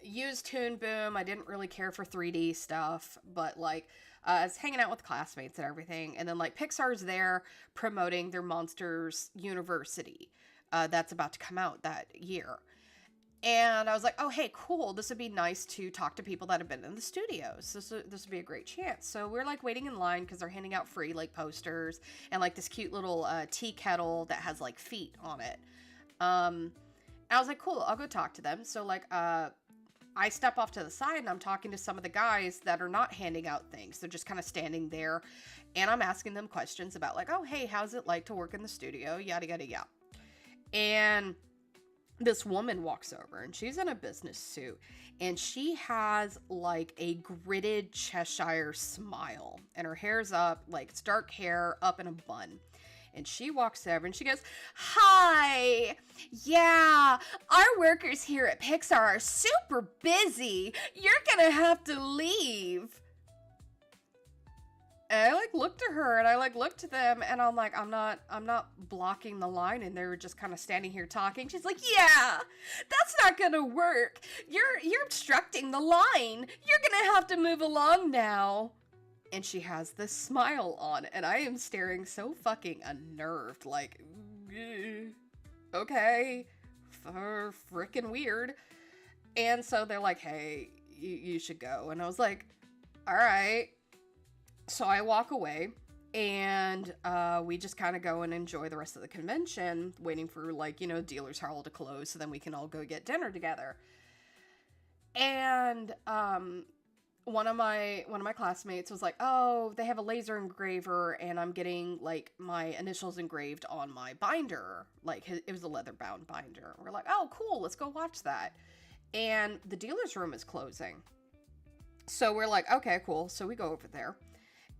use Toon Boom. I didn't really care for 3D stuff, but like I was hanging out with classmates and everything, and then like Pixar's there promoting their Monsters University that's about to come out that year. And I was like, oh, hey, cool. This would be nice to talk to people that have been in the studios. This would be a great chance. So we're like waiting in line because they're handing out free like posters and like this cute little tea kettle that has like feet on it. I was like, cool, I'll go talk to them. So like, I step off to the side and I'm talking to some of the guys that are not handing out things. They're just kind of standing there, and I'm asking them questions about like, oh, hey, how's it like to work in the studio? Yada, yada, yada. And this woman walks over, and she's in a business suit, and she has like a gritted Cheshire smile, and her hair's up, like it's dark hair up in a bun. And she walks over and she goes, hi, yeah, our workers here at Pixar are super busy. You're gonna have to leave. And I like looked at her and I like looked at them, and I'm like, I'm not blocking the line, and they were just kind of standing here talking. She's like, yeah, that's not gonna work. You're obstructing the line. You're gonna have to move along now. And she has this smile on, and I am staring so fucking unnerved, like, okay, freaking weird. And so they're like, hey, you should go. And I was like, all right. So I walk away, and we just kind of go and enjoy the rest of the convention, waiting for, like, you know, dealer's hall to close so then we can all go get dinner together. And one of my classmates was like, oh, they have a laser engraver, and I'm getting like my initials engraved on my binder. Like it was a leather bound binder. We're like, oh, cool, let's go watch that. And the dealer's room is closing. So we're like, okay, cool. So we go over there,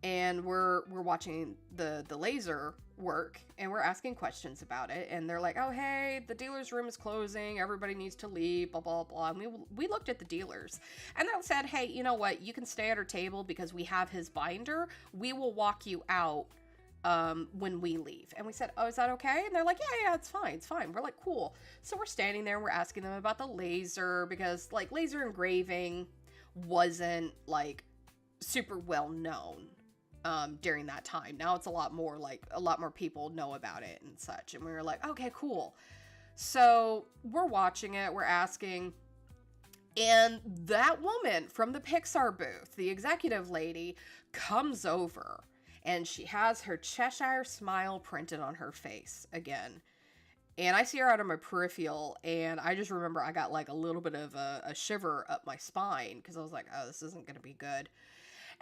and we're watching the laser work, and we're asking questions about it, and they're like, oh, hey, the dealer's room is closing, everybody needs to leave, blah, blah, blah. And we looked at the dealers, and they said, hey, you know what, you can stay at our table because we have his binder. We will walk you out when we leave. And we said, oh, is that okay? And they're like, yeah, it's fine. We're like, cool. So we're standing there, and we're asking them about the laser, because like laser engraving wasn't like super well known during that time. Now it's a lot more people know about it and such. And we were like, okay, cool. So we're watching it, we're asking, and that woman from the Pixar booth, the executive lady, comes over, and she has her Cheshire smile printed on her face again. And I see her out of my peripheral, and I just remember I got like a little bit of a shiver up my spine, because I was like, oh, this isn't gonna be good.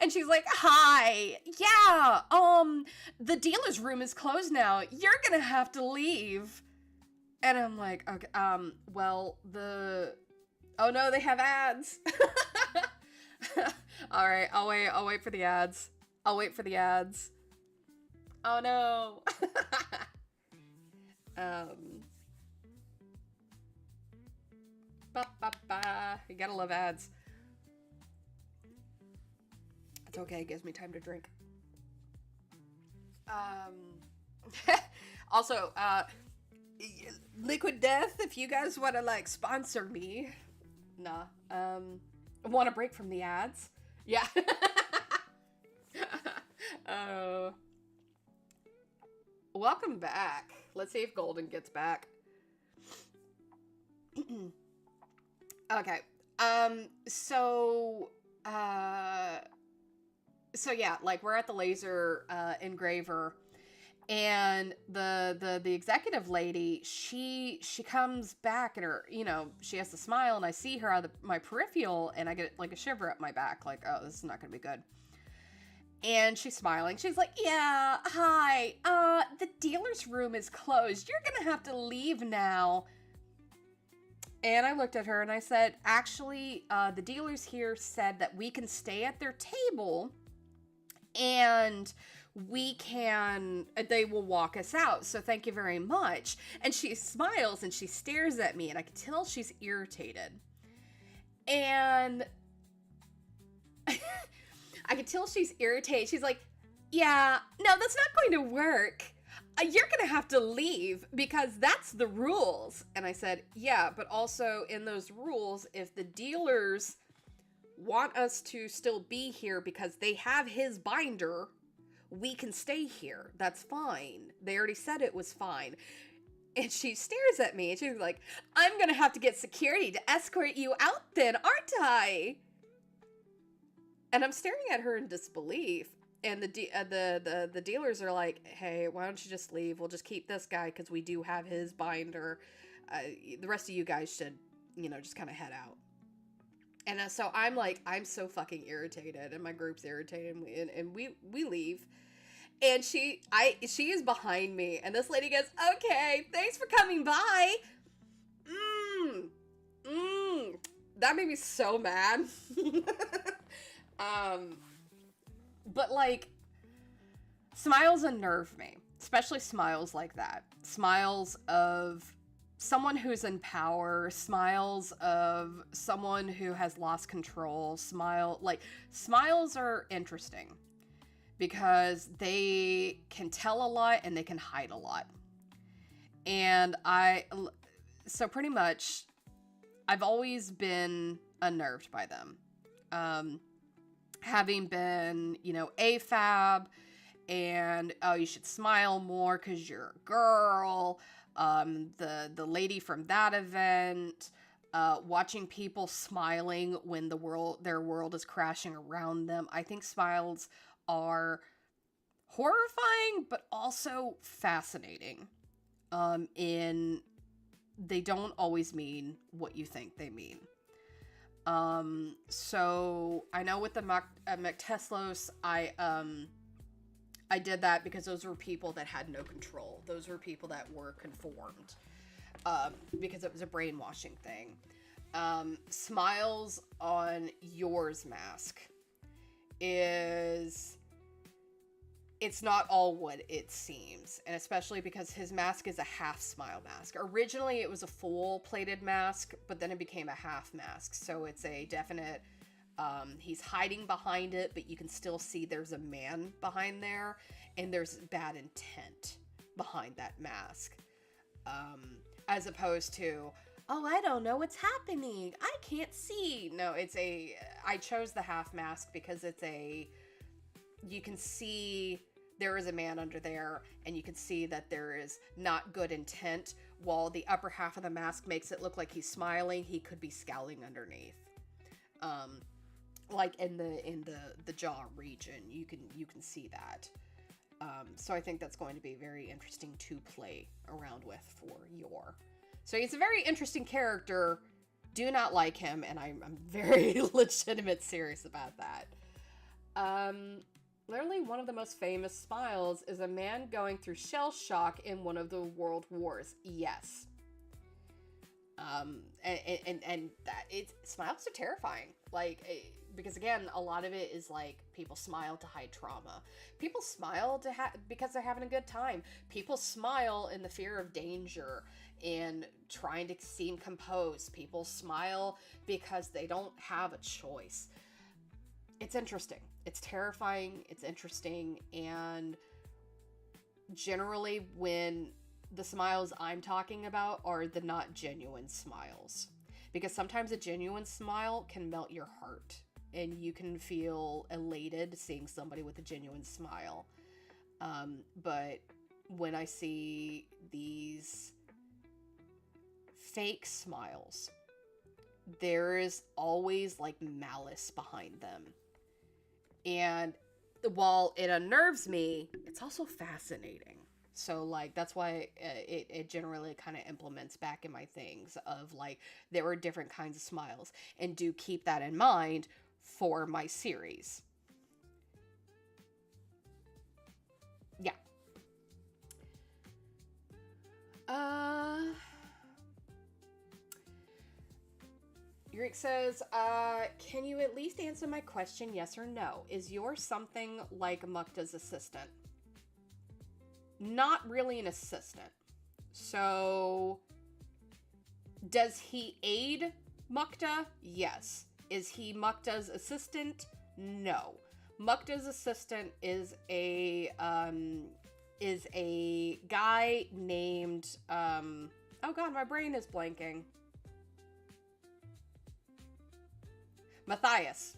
And she's like, hi, yeah, the dealer's room is closed now. You're gonna have to leave. And I'm like, okay, well, oh no, they have ads. All right, I'll wait for the ads. Oh no. You gotta love ads. It's okay, it gives me time to drink. Also, Liquid Death, if you guys want to, like, sponsor me. Nah. Want a break from the ads? Yeah. Welcome back. Let's see if Golden gets back. Okay. So yeah, like we're at the laser engraver, and the executive lady, she comes back, and her, you know, she has to smile, and I see her out of my peripheral, and I get like a shiver up my back, like, oh, this is not gonna be good. And she's smiling. She's like, yeah, hi. The dealer's room is closed. You're gonna have to leave now. And I looked at her and I said, actually, the dealers here said that we can stay at their table and they will walk us out. So thank you very much. And she smiles and she stares at me and I can tell she's irritated. And I can tell she's irritated. She's like, yeah, no, that's not going to work. You're going to have to leave because that's the rules. And I said, yeah, but also in those rules, if the dealers want us to still be here because they have his binder, we can stay here. That's fine. They already said it was fine. And she stares at me and she's like, I'm going to have to get security to escort you out then, aren't I? And I'm staring at her in disbelief. And the dealers are like, hey, why don't you just leave? We'll just keep this guy because we do have his binder. The rest of you guys should, just kind of head out. And so I'm like, I'm so fucking irritated, and my group's irritated, and we leave. And she is behind me, and this lady goes, okay, thanks for coming by. That made me so mad. But like, smiles unnerve me, especially smiles like that. Smiles of someone who's in power, smiles of someone who has lost control, smiles are interesting because they can tell a lot and they can hide a lot. And so pretty much, I've always been unnerved by them. Having been, AFAB, and, oh, you should smile more because you're a girl, the lady from that event, watching people smiling when their world is crashing around them. I think smiles are horrifying, but also fascinating, they don't always mean what you think they mean. So I know with the McTeslos, I did that because those were people that had no control. Those were people that were conformed, because it was a brainwashing thing. Smiles on yours mask it's not all what it seems, and especially because his mask is a half smile mask. Originally, it was a full plated mask, but then it became a half mask. So it's a definite, he's hiding behind it, but you can still see there's a man behind there, and there's bad intent behind that mask. As opposed to, oh, I don't know what's happening. I can't see. No, I chose the half mask because you can see there is a man under there, and you can see that there is not good intent. While the upper half of the mask makes it look like he's smiling, he could be scowling underneath. Like in the jaw region, you can see that. So I think that's going to be very interesting to play around with for Yor. So he's a very interesting character. Do not like him, and I'm very legitimate serious about that. Literally one of the most famous smiles is a man going through shell shock in one of the world wars. Yes. And that smiles are terrifying. Because again, a lot of it is like people smile to hide trauma. People smile because they're having a good time. People smile in the fear of danger and trying to seem composed. People smile because they don't have a choice. It's interesting. It's terrifying. It's interesting. And generally when the smiles I'm talking about are the not genuine smiles. Because sometimes a genuine smile can melt your heart. And you can feel elated seeing somebody with a genuine smile. But when I see these fake smiles, there is always like malice behind them. And while it unnerves me, it's also fascinating. So like that's why it generally kind of implements back in my things of like there are different kinds of smiles, and do keep that in mind for my series. Eric says, can you at least answer my question, yes or no? Is yours something like Mukta's assistant? Not really an assistant. So, does he aid Mukta? Yes. Is he Mukta's assistant? No. Mukta's assistant is a guy named, oh god, my brain is blanking. Matthias.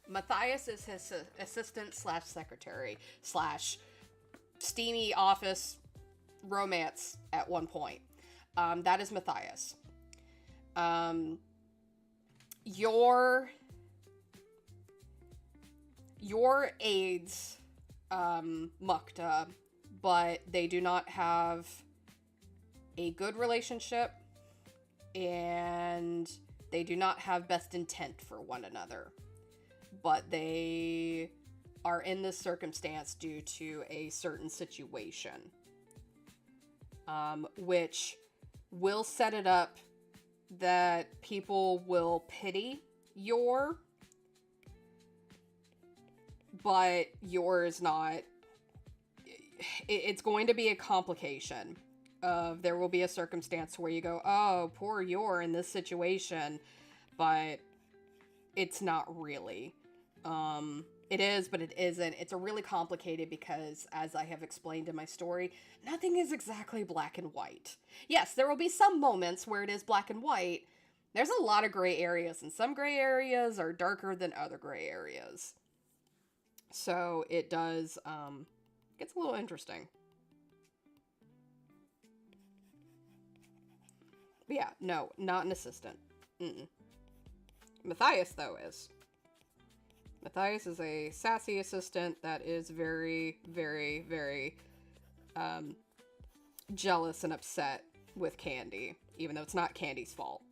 Matthias is his assistant slash secretary slash steamy office romance at one point. That is Matthias. Your aides, Mukta, but they do not have a good relationship, and they do not have best intent for one another. But they are in this circumstance due to a certain situation, which will set it up that people will pity but Yor is not. It's going to be a complication. There will be a circumstance where you go, oh, poor Yor in this situation, but it's not really. It is, but it isn't. It's a really complicated because, as I have explained in my story, nothing is exactly black and white. Yes, there will be some moments where it is black and white. There's a lot of gray areas, and some gray areas are darker than other gray areas. So it does, gets a little interesting. But yeah, no, not an assistant. Matthias, though, is. Matthias is a sassy assistant that is very, very, very jealous and upset with Candy, even though it's not Candy's fault.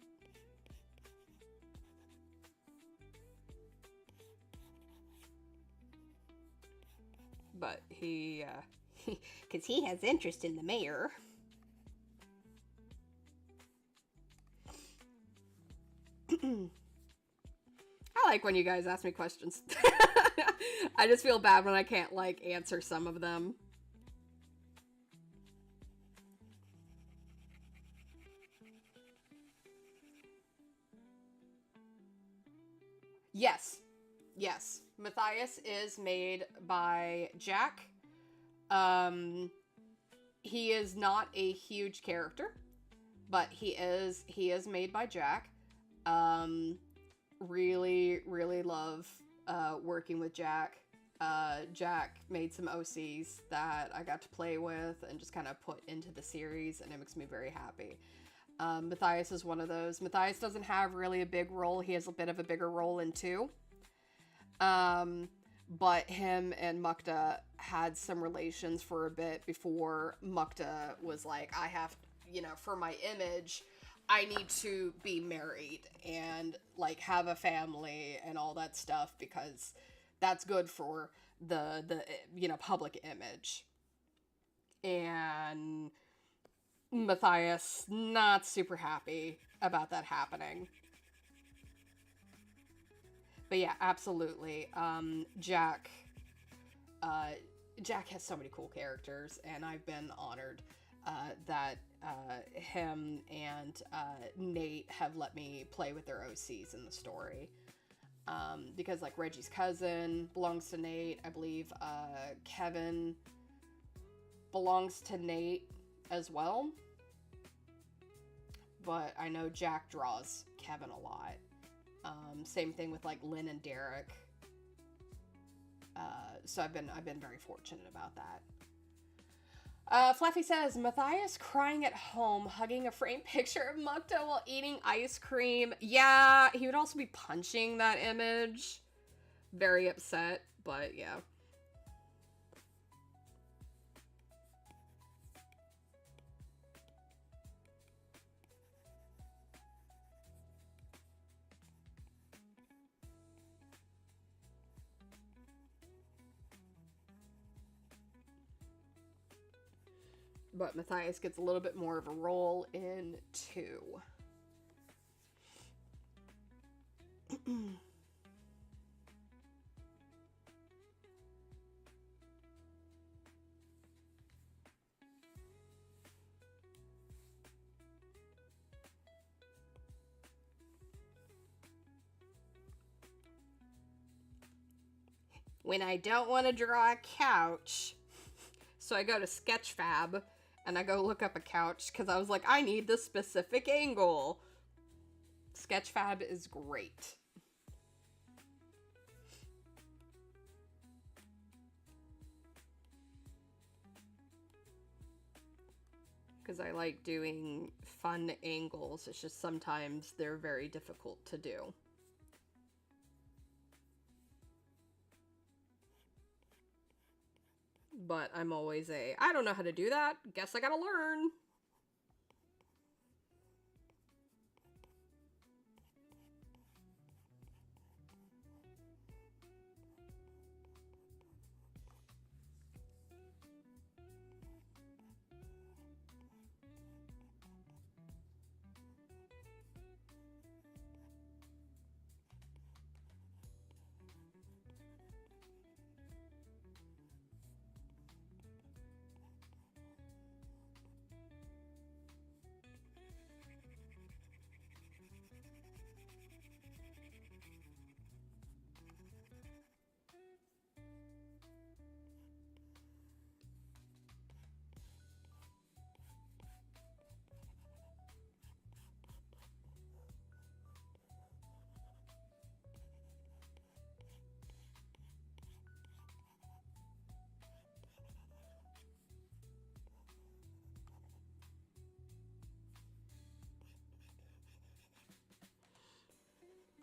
But because he has interest in the mayor. I like when you guys ask me questions. I just feel bad when I can't, like, answer some of them. Yes. Yes. Matthias is made by Jack. He is not a huge character, but he is made by Jack. Really, really love working with Jack. Jack made some OCs that I got to play with and just kind of put into the series, and it makes me very happy. Matthias is one of those. Matthias doesn't have really a big role. He has a bit of a bigger role in 2. But him and Mukta had some relations for a bit before Mukta was like, I have, for my image, I need to be married and, like, have a family and all that stuff because that's good for the public image. And Matthias, not super happy about that happening. But yeah, absolutely. Jack has so many cool characters, and I've been honored that him and Nate have let me play with their OCs in the story. Because, like, Reggie's cousin belongs to Nate. I believe Kevin belongs to Nate as well. But I know Jack draws Kevin a lot. Same thing with, like, Lynn and Derek. So I've been very fortunate about that. Fluffy says, Matthias crying at home, hugging a framed picture of Mukta while eating ice cream. Yeah, he would also be punching that image. Very upset, but yeah. But Matthias gets a little bit more of a role in 2. When I don't want to draw a couch, so I go to Sketchfab and I go look up a couch because I was like, I need this specific angle. Sketchfab is great. Because I like doing fun angles. It's just sometimes they're very difficult to do. But I'm always I don't know how to do that. Guess I gotta learn.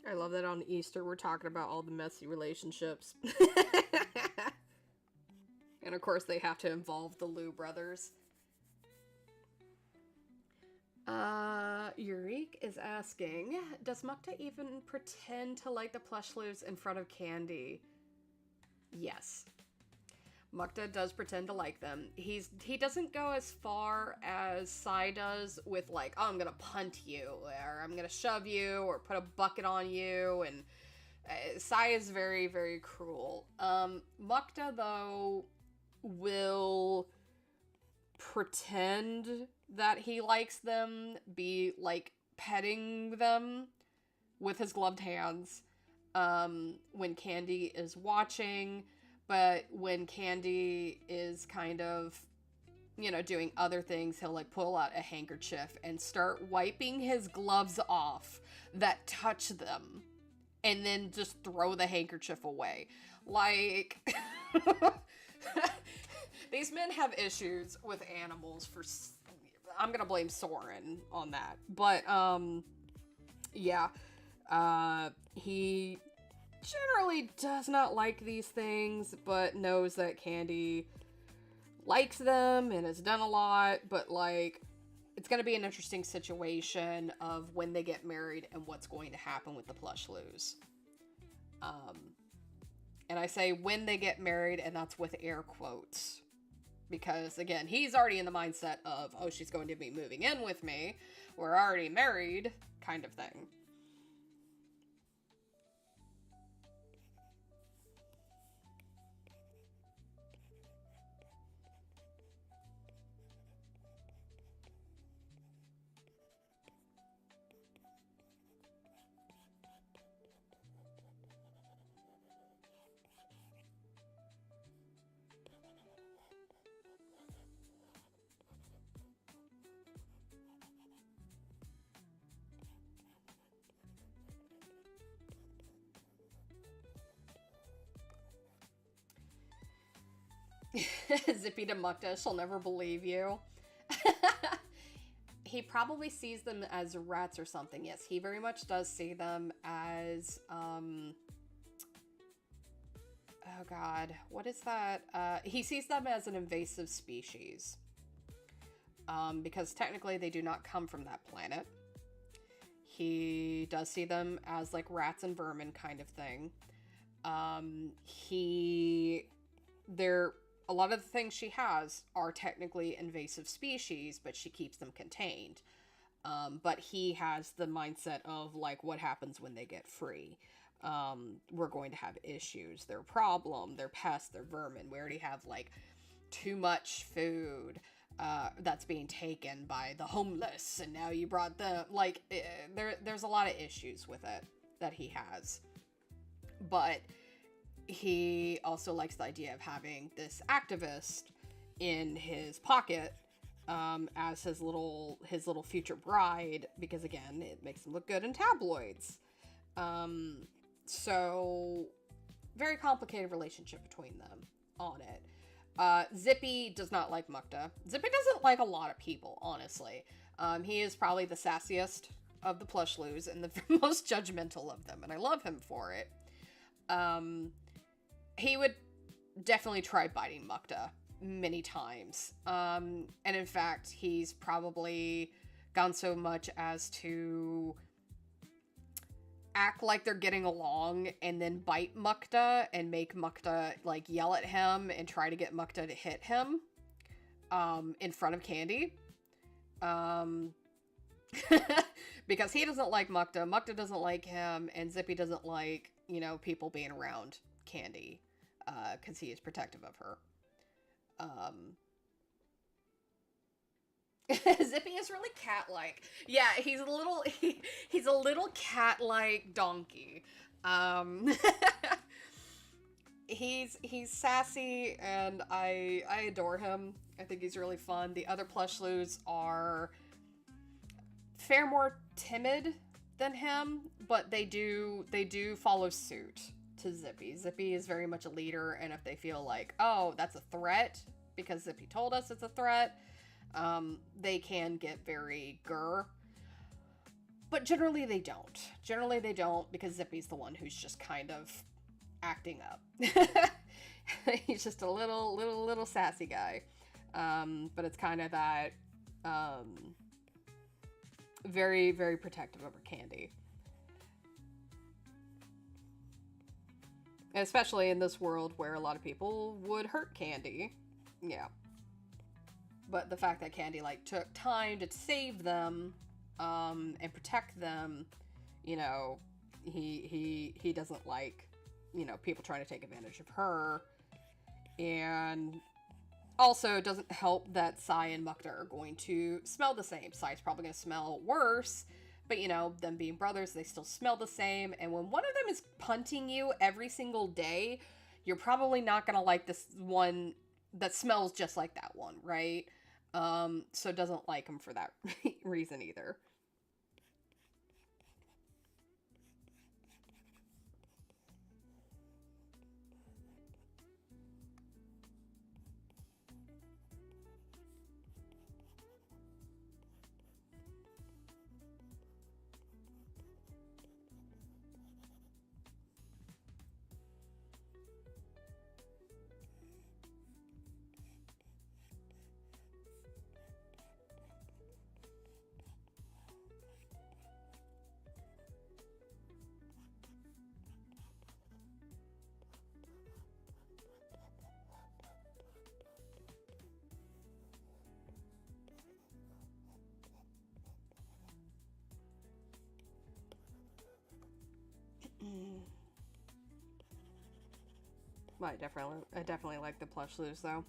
I love that on Easter we're talking about all the messy relationships. And of course they have to involve the Liu brothers. Yurik is asking, does Mukta even pretend to like the plush Lius in front of Candy? Yes. Mukta does pretend to like them. He doesn't go as far as Sai does with like, oh, I'm gonna punt you, or I'm gonna shove you, or put a bucket on you, and Sai is very, very cruel. Mukta, though, will pretend that he likes them, be like petting them with his gloved hands when Candy is watching. But when Candy is kind of, doing other things, he'll like pull out a handkerchief and start wiping his gloves off that touch them and then just throw the handkerchief away. Like, these men have issues with animals I'm gonna blame Soren on that. But, yeah. He generally does not like these things, but knows that Candy likes them and has done a lot. But, like, it's gonna be an interesting situation of when they get married and what's going to happen with the plush Lius. And I say when they get married, and that's with air quotes. Because, again, he's already in the mindset of, oh, she's going to be moving in with me. We're already married, kind of thing. Zippy to Mukta, she'll never believe you. He probably sees them as rats or something. Yes, he very much does see them as, oh god, what is that? He sees them as an invasive species. Because technically they do not come from that planet. He does see them as like rats and vermin kind of thing. A lot of the things she has are technically invasive species, but she keeps them contained. But he has the mindset of, like, what happens when they get free? We're going to have issues. They're a problem. They're pests. They're vermin. We already have, like, too much food that's being taken by the homeless, and now you brought them. Like, there's a lot of issues with it that he has. But he also likes the idea of having this activist in his pocket as his little future bride, because again, it makes him look good in tabloids. So very complicated relationship between them on it. Zippy does not like Mukta. Zippy doesn't like a lot of people, honestly. He is probably the sassiest of the Plushloos and the most judgmental of them, and I love him for it. He would definitely try biting Mukta many times. And in fact, he's probably gone so much as to act like they're getting along and then bite Mukta and make Mukta, like, yell at him and try to get Mukta to hit him in front of Candy. Because he doesn't like Mukta, Mukta doesn't like him, and Zippy doesn't like, you know, people being around Candy, because he is protective of her. Zippy is really cat-like. Yeah, he's a little cat-like donkey. He's sassy, and I adore him. I think he's really fun. The other Plushloos are fair more timid than him, but they do follow suit to Zippy. Zippy is very much a leader, and if they feel like, oh, that's a threat because Zippy told us it's a threat, they can get very grr. But generally they don't. Generally they don't, because Zippy's the one who's just kind of acting up. He's just a little sassy guy. But it's kind of that very, very protective over Candy. Especially in this world where a lot of people would hurt Candy. Yeah. But the fact that Candy, like, took time to save them, and protect them, you know, he doesn't like, you know, people trying to take advantage of her. And also, it doesn't help that Sai and Mukta are going to smell the same. Sai's probably going to smell worse, but, you know, them being brothers, they still smell the same. And when one of them is punting you every single day, you're probably not going to like this one that smells just like that one, right? So doesn't like him for that reason either. Well, I definitely like the Plushloos, though.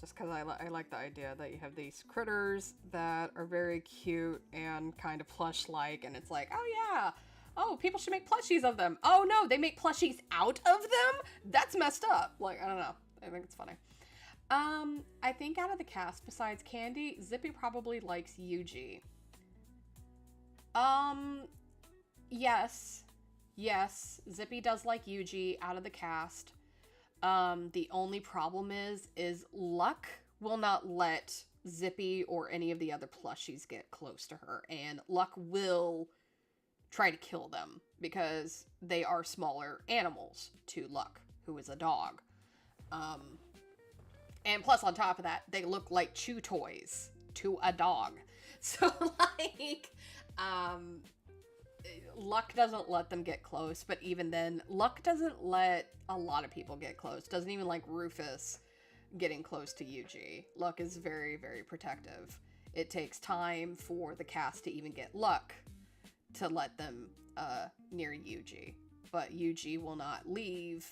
Just because I like the idea that you have these critters that are very cute and kind of plush-like, and it's like, oh yeah, oh, people should make plushies of them. Oh no, they make plushies out of them? That's messed up. Like, I don't know. I think it's funny. I think out of the cast, besides Candy, Zippy probably likes Yuji. Yes. Yes, Zippy does like Yuji out of the cast. The only problem is Luck will not let Zippy or any of the other plushies get close to her, and Luck will try to kill them because they are smaller animals to Luck, who is a dog. And plus, on top of that, they look like chew toys to a dog. So, like, Luck doesn't let them get close, but even then, Luck doesn't let a lot of people get close. Doesn't even like Rufus getting close to Yuji. Luck is very, very protective. It takes time for the cast to even get Luck to let them near Yuji. But Yuji will not leave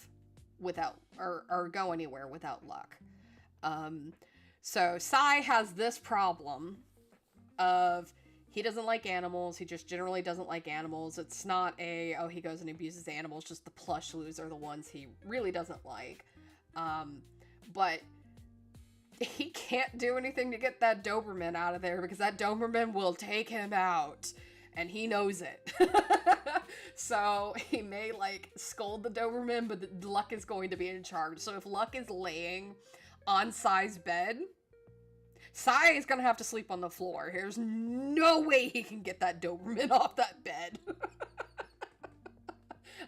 without, or go anywhere without Luck. So Sai has this problem of he doesn't like animals. He just generally doesn't like animals. It's not oh, he goes and abuses animals. Just the Plushlus are the ones he really doesn't like. But he can't do anything to get that Doberman out of there because that Doberman will take him out. And he knows it. So he may like scold the Doberman, but Luck is going to be in charge. So if Luck is laying on Sai's bed, Sai is going to have to sleep on the floor. There's no way he can get that Doberman off that bed.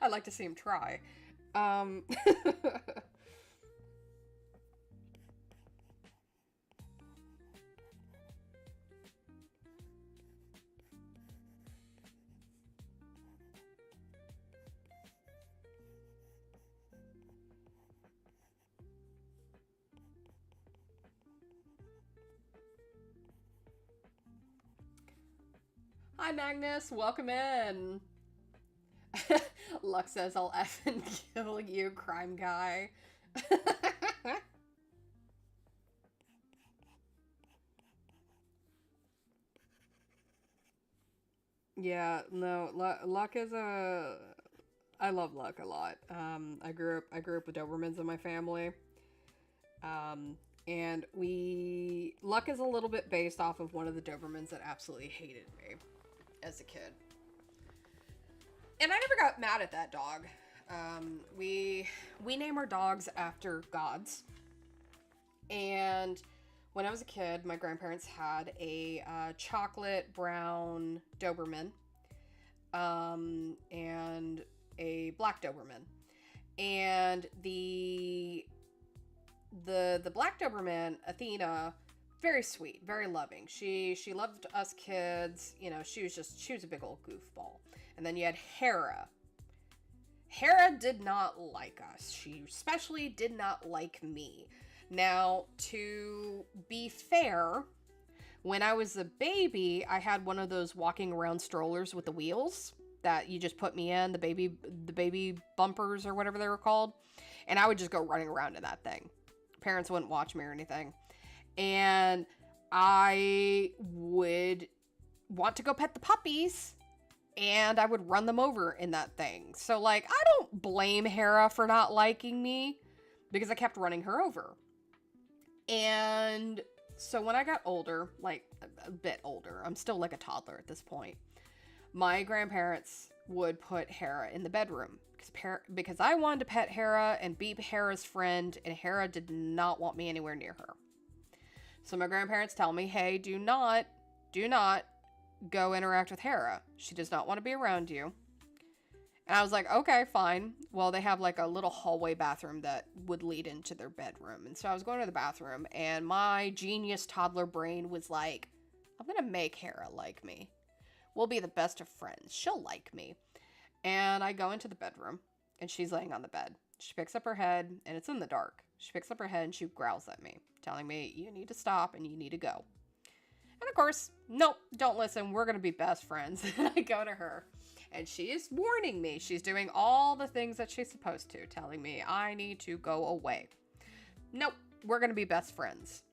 I'd like to see him try. Hi, Magnus. Welcome in. Luck says, I'll effing kill you, crime guy. Yeah, no, Luck is I love Luck a lot. I grew up with Dobermans in my family. And Luck is a little bit based off of one of the Dobermans that absolutely hated me as a kid. And I never got mad at that dog. We name our dogs after gods. And when I was a kid, my grandparents had a chocolate brown Doberman, and a black Doberman. And the black Doberman, Athena, very sweet, very loving. She loved us kids. You know, she was a big old goofball. And then you had Hera. Hera did not like us. She especially did not like me. Now, to be fair, when I was a baby, I had one of those walking around strollers with the wheels that you just put me in, the baby bumpers or whatever they were called. And I would just go running around in that thing. Parents wouldn't watch me or anything. And I would want to go pet the puppies, and I would run them over in that thing. So, like, I don't blame Hera for not liking me because I kept running her over. And so when I got older, like a bit older, I'm still like a toddler at this point, my grandparents would put Hera in the bedroom because I wanted to pet Hera and be Hera's friend, and Hera did not want me anywhere near her. So my grandparents tell me, hey, do not go interact with Hera. She does not want to be around you. And I was like, okay, fine. Well, they have like a little hallway bathroom that would lead into their bedroom. And so I was going to the bathroom, and my genius toddler brain was like, I'm going to make Hera like me. We'll be the best of friends. She'll like me. And I go into the bedroom, and she's laying on the bed. She picks up her head, and it's in the dark. She picks up her head, and she growls at me, telling me, you need to stop, and you need to go. And of course, nope, don't listen. We're going to be best friends. And I go to her, and she is warning me. She's doing all the things that she's supposed to, telling me I need to go away. Nope, we're going to be best friends.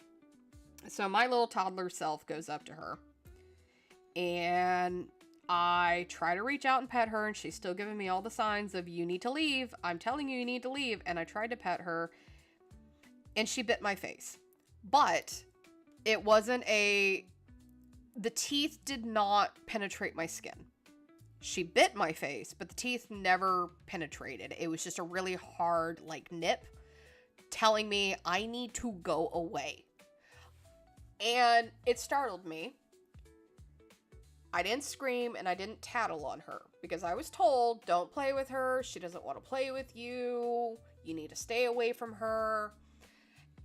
So my little toddler self goes up to her, and I try to reach out and pet her, and she's still giving me all the signs of, you need to leave. I'm telling you, you need to leave. And I tried to pet her, and she bit my face. But it wasn't the teeth did not penetrate my skin. She bit my face, but the teeth never penetrated. It was just a really hard, like, nip telling me I need to go away. And it startled me. I didn't scream and I didn't tattle on her because I was told, don't play with her. She doesn't want to play with you. You need to stay away from her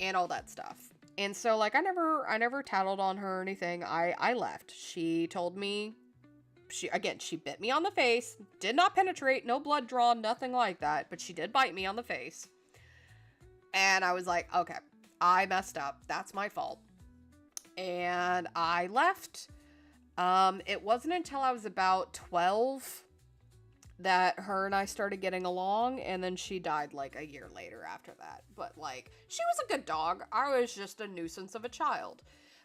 and all that stuff. And so, like, I never tattled on her or anything. I left. She told me she bit me on the face. Did not penetrate, no blood drawn, nothing like that. But she did bite me on the face. And I was like, okay, I messed up. That's my fault. And I left. It wasn't until I was about 12 that her and I started getting along, and then she died like a year later after that. But like, she was a good dog. I was just a nuisance of a child.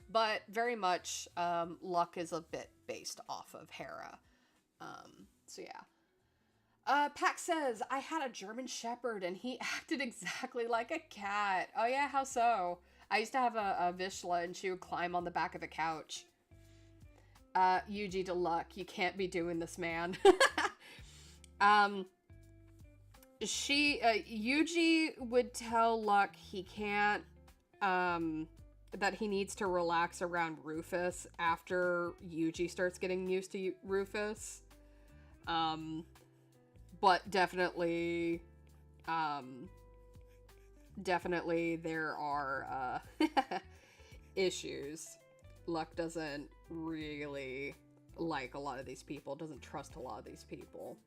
But very much, Luck is a bit based off of Hera. So yeah. Pax says, I had a German Shepherd and he acted exactly like a cat. Oh yeah, how so? I used to have a Vishla and she would climb on the back of the couch. Yuji to Luck, you can't be doing this, man. Yuji would tell Luck he can't, that he needs to relax around Rufus after Yuji starts getting used to Rufus. But definitely there are, issues. Luck doesn't really like a lot of these people, doesn't trust a lot of these people.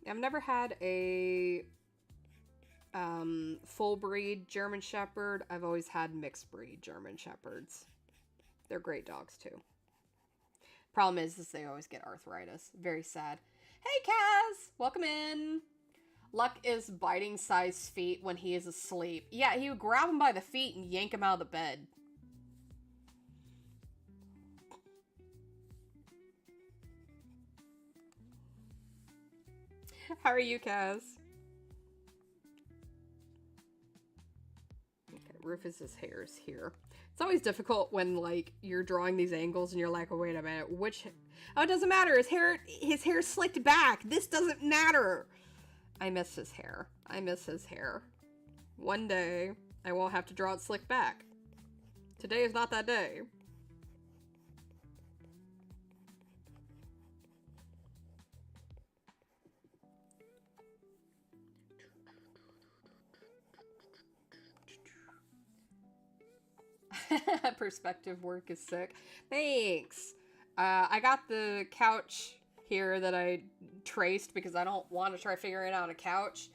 I've never had a full breed German Shepherd. I've always had mixed breed German Shepherds. They're great dogs too. Problem is they always get arthritis. Very sad. Hey Kaz! Welcome in! Luck is biting Sai's feet when he is asleep. Yeah, he would grab him by the feet and yank him out of the bed. How are you, Kaz? Okay, Rufus's hair is here. It's always difficult when, like, you're drawing these angles and you're like, oh, wait a minute, which... Oh, it doesn't matter. His hair's slicked back. This doesn't matter. I miss his hair. I miss his hair. One day, I won't have to draw it slicked back. Today is not that day. Perspective work is sick. Thanks. I got the couch here that I traced because I don't want to try figuring out a couch.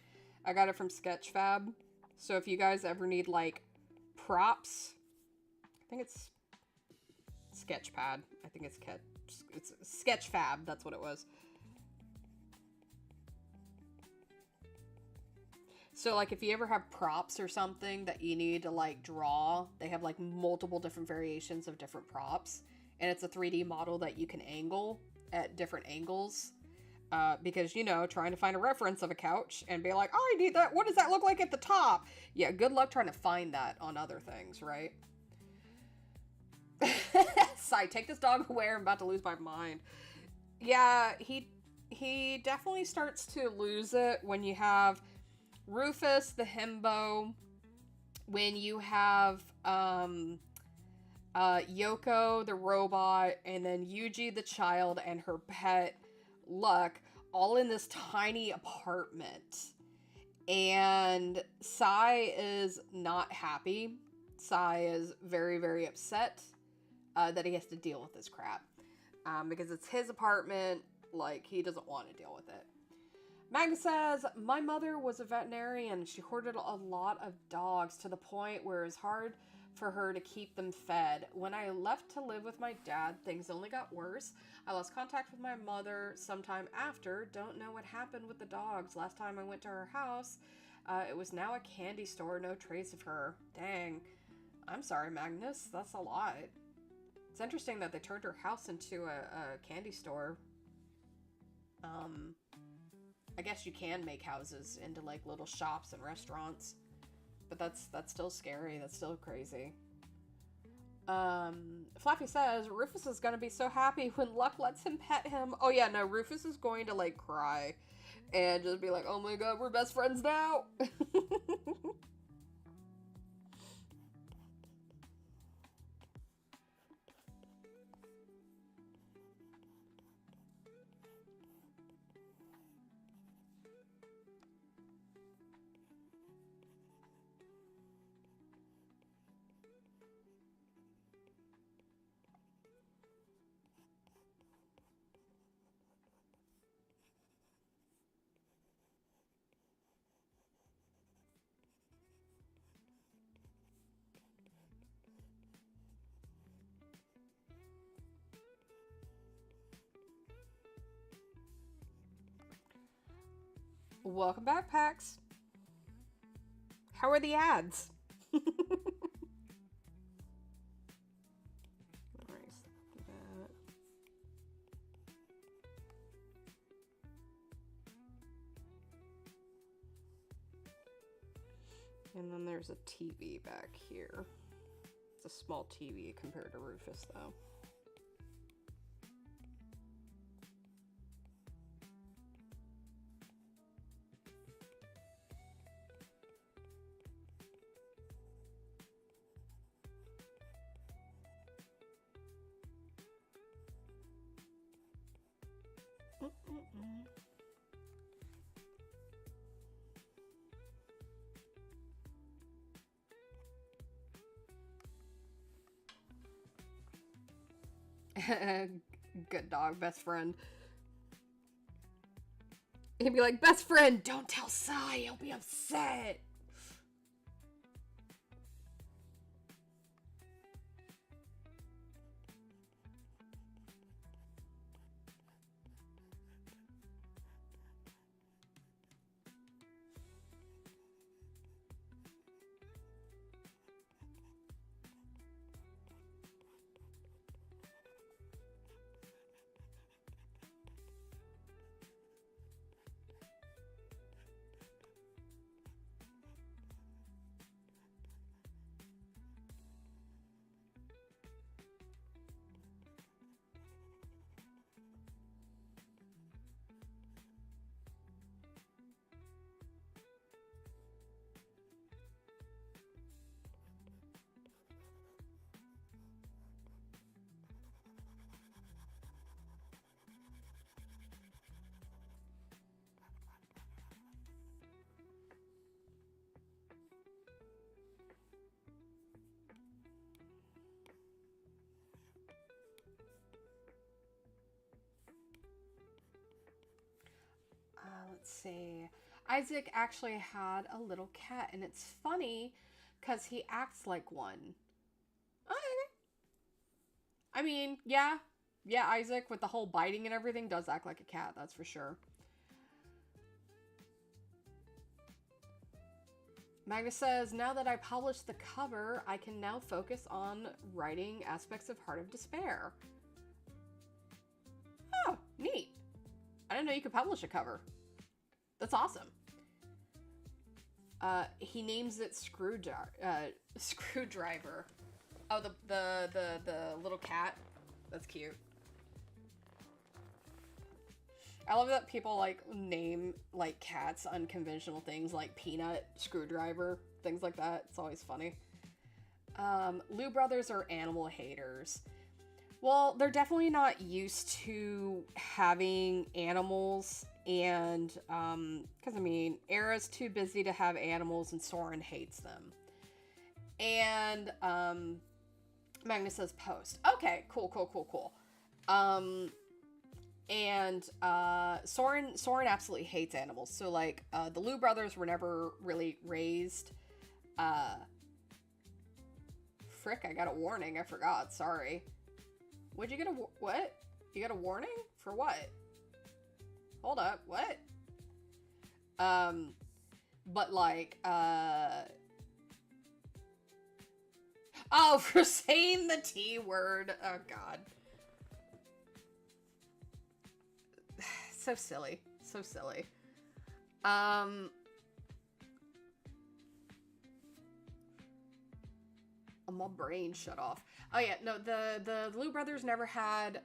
I got it from Sketchfab. So if you guys ever need like props, I think it's Sketchpad. I think it's Sketchfab. That's what it was. So, like, if you ever have props or something that you need to, like, draw, they have, like, multiple different variations of different props. And it's a 3D model that you can angle at different angles. Because, you know, trying to find a reference of a couch and be like, oh, I need that. What does that look like at the top? Yeah, good luck trying to find that on other things, right? Sigh, take this dog away. I'm about to lose my mind. Yeah, he definitely starts to lose it when you have... Rufus, the himbo, when you have, Yoko, the robot, and then Yuji, the child, and her pet, Luck, all in this tiny apartment. And Sai is not happy. Sai is very, very upset, that he has to deal with this crap. Because it's his apartment, like, he doesn't want to deal with it. Magna says, my mother was a veterinarian. She hoarded a lot of dogs to the point where it was hard for her to keep them fed. When I left to live with my dad, things only got worse. I lost contact with my mother sometime after. Don't know what happened with the dogs. Last time I went to her house, it was now a candy store. No trace of her. Dang. I'm sorry, Magnus. That's a lot. It's interesting that they turned her house into a candy store. I guess you can make houses into, like, little shops and restaurants. But that's still scary. That's still crazy. Flappy says, Rufus is gonna be so happy when Luck lets him pet him. Oh, yeah, no, Rufus is going to, like, cry. And just be like, oh my god, we're best friends now! Welcome back, Pax. How are the ads? Alright, do that. And then there's a TV back here. It's a small TV compared to Rufus, though. Good dog, best friend. He'd be like, best friend, don't tell Sai, he'll be upset. Let's see. Isaac actually had a little cat, and it's funny because he acts like one. Okay. I mean, yeah. Yeah, Isaac, with the whole biting and everything, does act like a cat, that's for sure. Magnus says, now that I published the cover, I can now focus on writing aspects of Heart of Despair. Oh, neat. I didn't know you could publish a cover. That's awesome. He names it Screwdriver. Oh, the little cat. That's cute. I love that people, like, name, like, cats unconventional things, like Peanut, Screwdriver, things like that. It's always funny. Lou brothers are animal haters. Well, they're definitely not used to having animals, and, because, I mean, Era's too busy to have animals, and Soren hates them. And, Magnus says post. Okay, cool. And Soren absolutely hates animals. So, like, the Lou brothers were never really raised. Frick, I got a warning. I forgot. Sorry. What'd you get what? You got a warning? For what? Hold up. What? But, like, oh, for saying the T word. Oh, God. So silly. So silly. My brain shut off. Oh yeah, no, the Lou brothers never had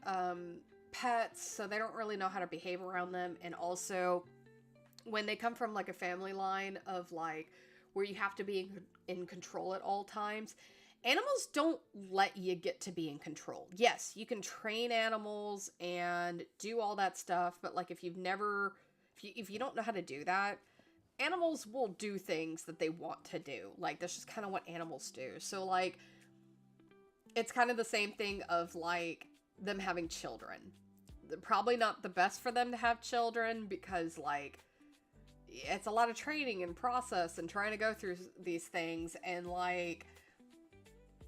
pets, so they don't really know how to behave around them. And also, when they come from, like, a family line of, like, where you have to be in control at all times, animals don't let you get to be in control. Yes, you can train animals and do all that stuff, but, like, if you don't know how to do that, animals will do things that they want to do. Like, that's just kind of what animals do. So, like, it's kind of the same thing of, like, them having children. Probably not the best for them to have children because, like, it's a lot of training and process and trying to go through these things, and, like,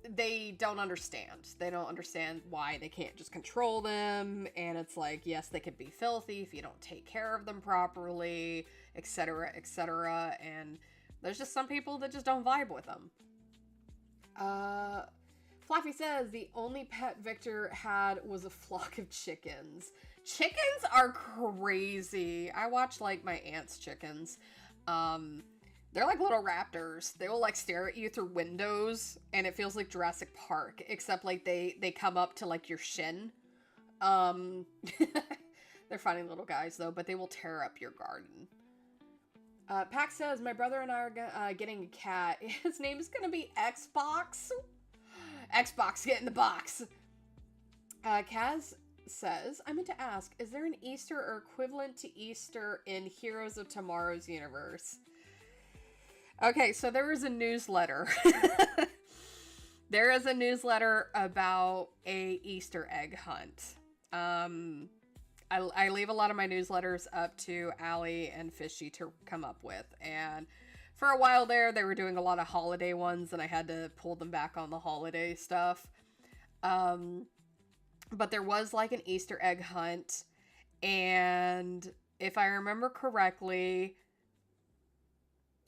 they don't understand. They don't understand why they can't just control them. And it's like, yes, they could be filthy if you don't take care of them properly, etc., etc. And there's just some people that just don't vibe with them. Fluffy says the only pet Victor had was a flock of chickens. Chickens are crazy. I watch like my aunt's chickens. They're like little raptors. They will like stare at you through windows, and it feels like Jurassic Park, except like they come up to like your shin. Um, they're funny little guys though, but they will tear up your garden. Pax says my brother and I are getting a cat. His name is gonna be Xbox. Xbox, get in the box. Kaz says, I meant to ask, is there an Easter or equivalent to Easter in Heroes of Tomorrow's universe? Okay, so there is a newsletter. There is a newsletter about a Easter egg hunt. I leave a lot of my newsletters up to Allie and Fishy to come up with. And for a while there, they were doing a lot of holiday ones, and I had to pull them back on the holiday stuff. But there was like an Easter egg hunt. And if I remember correctly,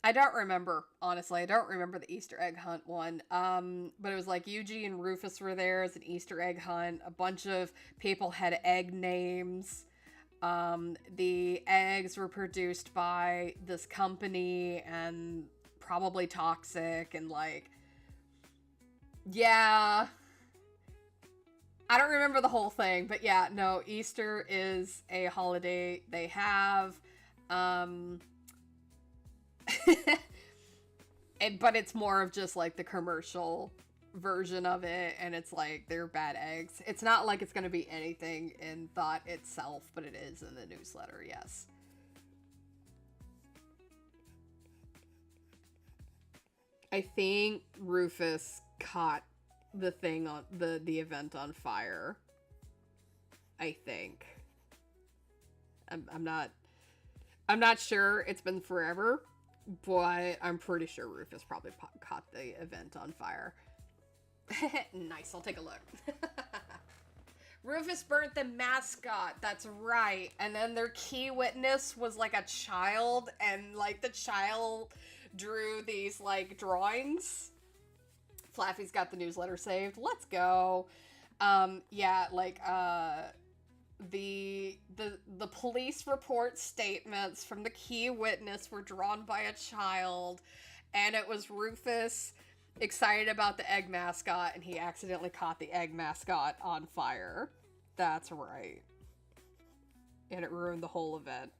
I don't remember, honestly. I don't remember the Easter egg hunt one. But it was like Yuji and Rufus were there as an Easter egg hunt. A bunch of people had egg names. The eggs were produced by this company and probably toxic and like, yeah. I don't remember the whole thing, but yeah, no, Easter is a holiday they have. But it's more of just like the commercial version of it, and it's like they're bad eggs. It's not like it's going to be anything in thought itself, but it is in the newsletter, yes. I think Rufus caught the thing on the event on fire. I think. I'm not sure. It's been forever. But I'm pretty sure Rufus probably caught the event on fire. Nice, I'll take a look. Rufus burnt the mascot, that's right. And then their key witness was like a child, and like the child drew these like drawings. Flaffy's got the newsletter saved. Let's go. Yeah, like the police report statements from the key witness were drawn by a child, and it was Rufus excited about the egg mascot, and he accidentally caught the egg mascot on fire. That's right. And it ruined the whole event.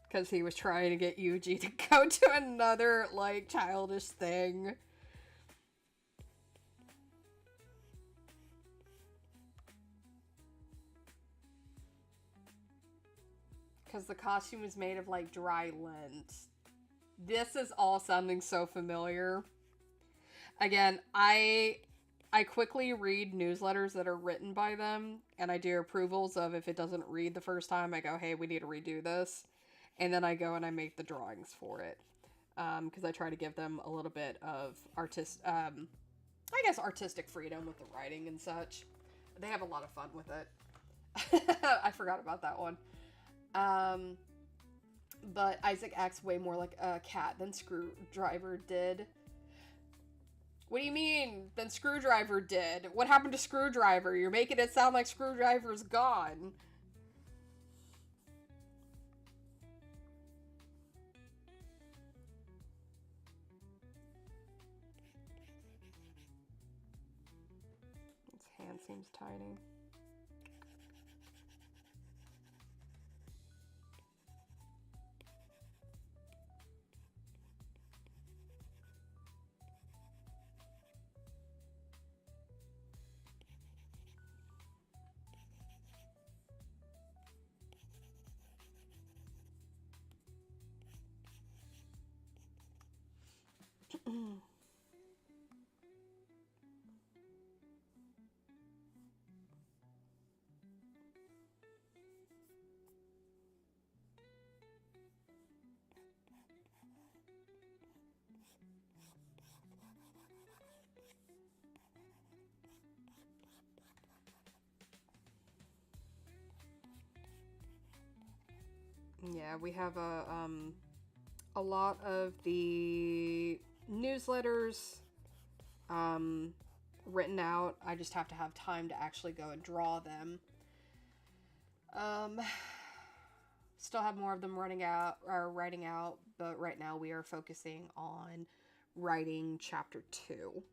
Because he was trying to get Yuji to go to another, like, childish thing. Because the costume was made of, like, dry lint. This is all sounding so familiar. Again, I quickly read newsletters that are written by them, and I do approvals of if it doesn't read the first time, I go, hey, we need to redo this. And then I go and I make the drawings for it. Because I try to give them a little bit of artistic freedom with the writing and such. They have a lot of fun with it. I forgot about that one. But Isaac acts way more like a cat than Screwdriver did. What do you mean? Than Screwdriver did? What happened to Screwdriver? You're making it sound like Screwdriver's gone. His hand seems tiny. Yeah, we have a lot of the newsletters written out. I just have to have time to actually go and draw them. Still have more of them writing out, but right now we are focusing on writing chapter 2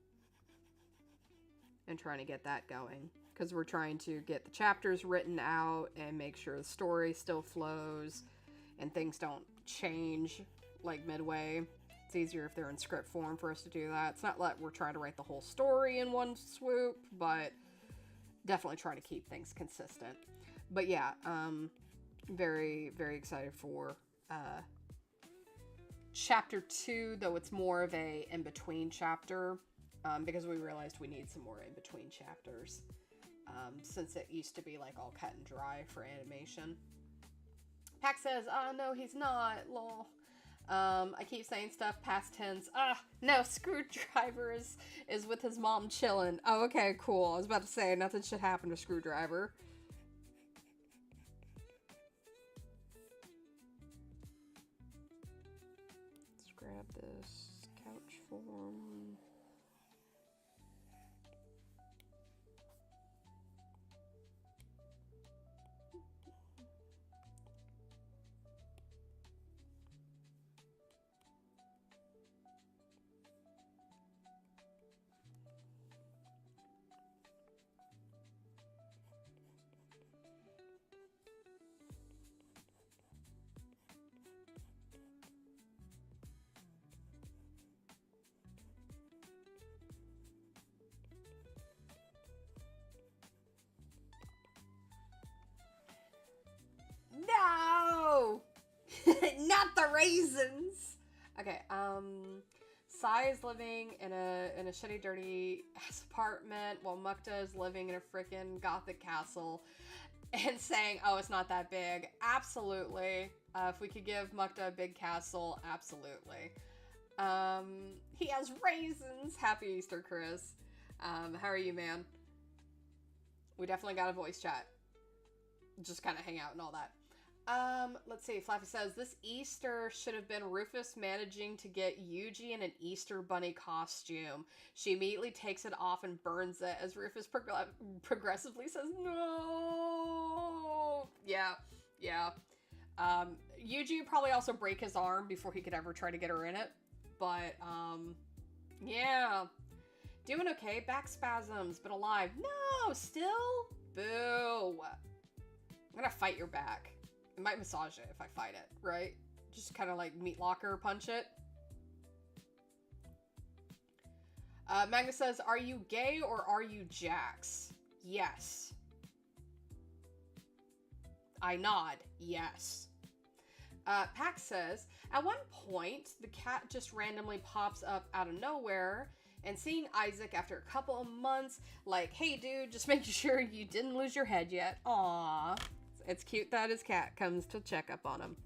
and trying to get that going, because we're trying to get the chapters written out and make sure the story still flows and things don't change like midway. It's easier if they're in script form for us to do that. It's not like we're trying to write the whole story in one swoop, but definitely trying to keep things consistent. But yeah, very, very excited for chapter 2, though it's more of a in-between chapter, because we realized we need some more in-between chapters, since it used to be like all cut and dry for animation. Pac says, oh no, he's not, lol. I keep saying stuff past tense. No, Screwdriver is with his mom chilling. Oh, okay, cool. I was about to say, nothing should happen to Screwdriver. Let's grab this couch form. No! Not the raisins! Okay, Sai is living in a shitty, dirty ass apartment while Mukta is living in a freaking gothic castle and saying, oh, it's not that big. Absolutely. If we could give Mukta a big castle, absolutely. He has raisins. Happy Easter, Chris. How are you, man? We definitely got a voice chat. Just kind of hang out and all that. Let's see. Flaffy says, this Easter should have been Rufus managing to get Yuji in an Easter bunny costume. She immediately takes it off and burns it as Rufus progressively says, no! Yeah. Yuji would probably also break his arm before he could ever try to get her in it. But, yeah. Doing okay. Back spasms, but alive. No! Still? Boo! I'm gonna fight your back. I might massage it if I fight it, right? Just kind of like meat locker punch it. Magna says, are you gay or are you Jax? Yes. I nod. Yes. Pac says, at one point, the cat just randomly pops up out of nowhere, and seeing Isaac after a couple of months, like, hey dude, just making sure you didn't lose your head yet. Aww. It's cute that his cat comes to check up on him.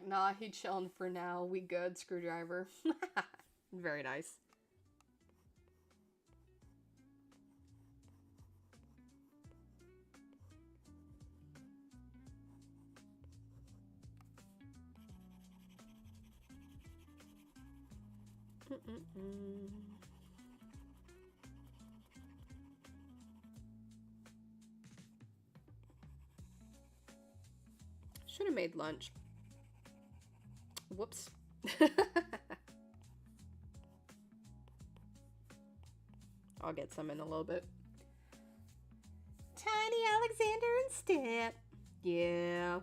Nah, he chillin' for now. We good, Screwdriver. Very nice. Should have made lunch. Whoops. I'll get some in a little bit. Tiny Alexander instead. Yeah.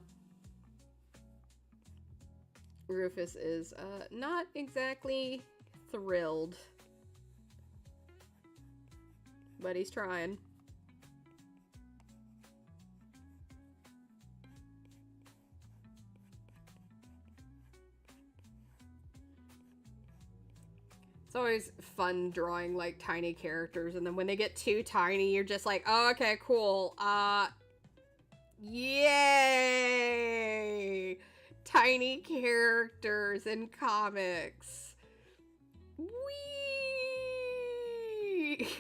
Rufus is not exactly thrilled, but he's trying. It's always fun drawing like tiny characters, and then when they get too tiny, you're just like, oh, okay, cool. Yay! tiny characters in comics. Wee!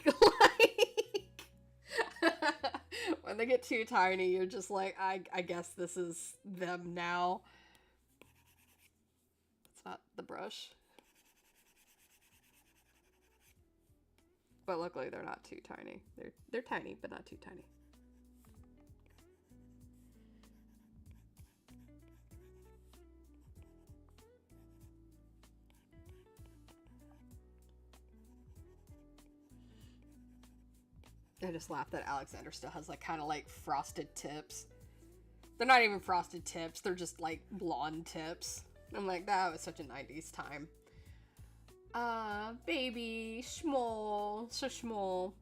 Like, when they get too tiny, you're just like, I guess this is them now. It's not the brush. But luckily they're not too tiny. They're tiny, but not too tiny. I just laugh that Alexander still has like kind of like frosted tips. They're not even frosted tips, they're just like blonde tips. I'm like, that was such a 90s time. Baby, schmol, so schmol.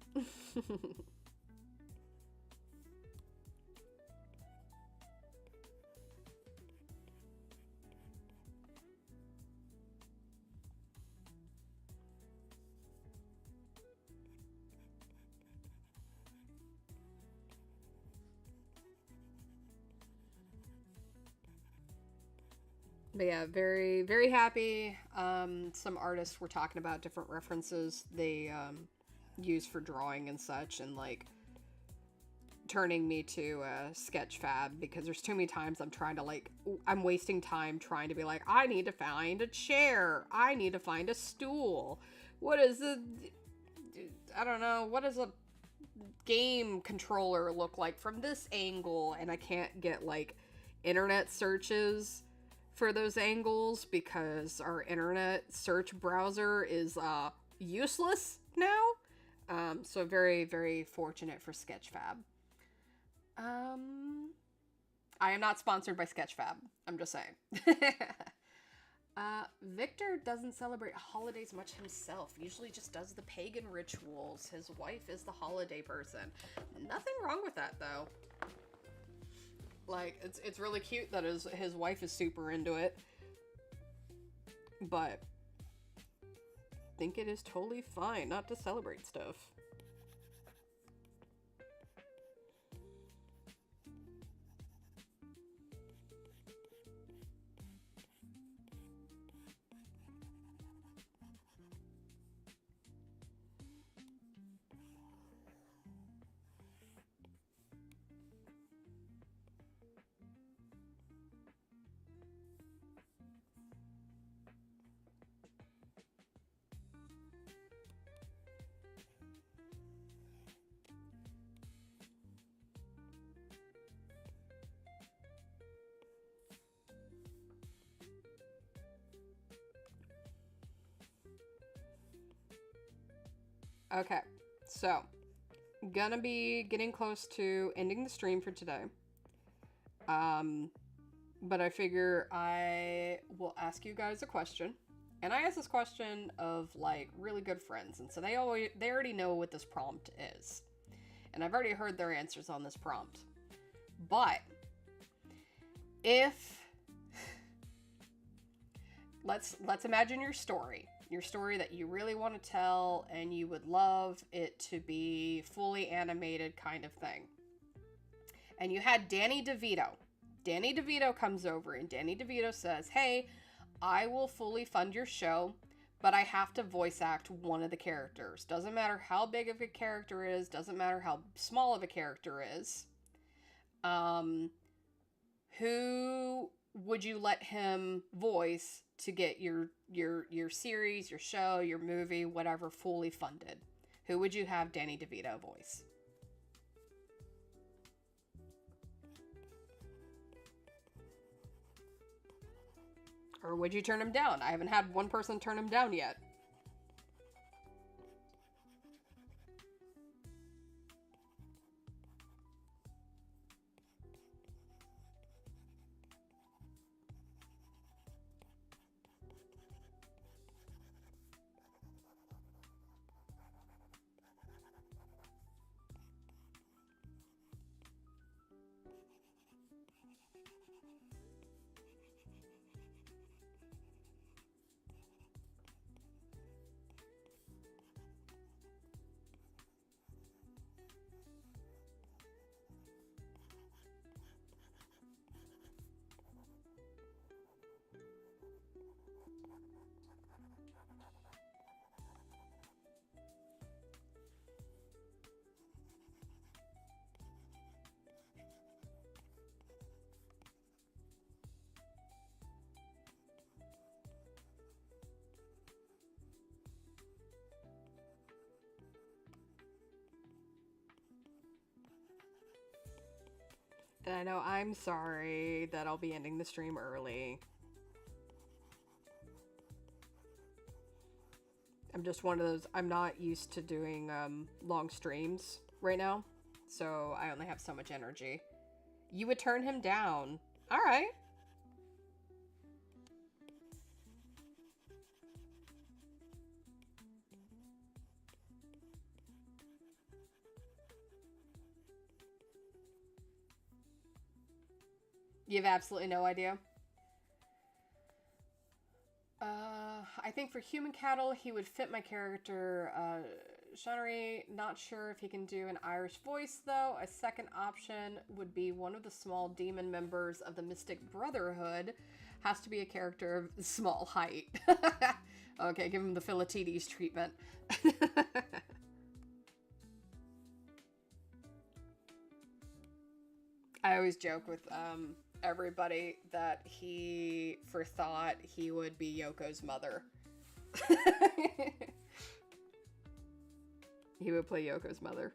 But yeah, very, very happy. Some artists were talking about different references they use for drawing and such, and like turning me to Sketchfab because there's too many times I'm trying to like, I'm wasting time trying to be like, I need to find a chair, I need to find a stool. What is the, I don't know, what does a game controller look like from this angle? And I can't get like internet searches for those angles because our internet search browser is useless now. So very, very fortunate for Sketchfab. I am not sponsored by Sketchfab. I'm just saying. Victor doesn't celebrate holidays much himself. Usually just does the pagan rituals. His wife is the holiday person. Nothing wrong with that, though. Like, it's really cute that his wife is super into it. But I think it is totally fine not to celebrate stuff. Okay, so gonna be getting close to ending the stream for today. But I figure I will ask you guys a question. And I ask this question of like really good friends, and so they already know what this prompt is. And I've already heard their answers on this prompt. But if let's imagine your story that you really want to tell and you would love it to be fully animated kind of thing. And you had Danny DeVito. Danny DeVito comes over and Danny DeVito says, "Hey, I will fully fund your show, but I have to voice act one of the characters. Doesn't matter how big of a character is, doesn't matter how small of a character is. Who would you let him voice to get your series, your show, your movie, whatever, fully funded? Who would you have Danny DeVito voice?" Or would you turn him down? I haven't had one person turn him down yet. And I know I'm sorry that I'll be ending the stream early. I'm just one of those, I'm not used to doing long streams right now, so I only have so much energy. You would turn him down. All right. You have absolutely no idea. I think for human cattle, he would fit my character, Shunnery. Not sure if he can do an Irish voice, though. A second option would be one of the small demon members of the Mystic Brotherhood. Has to be a character of small height. Okay, give him the Philatides treatment. I always joke with everybody that he, for thought, he would be Yoko's mother. He would play Yoko's mother.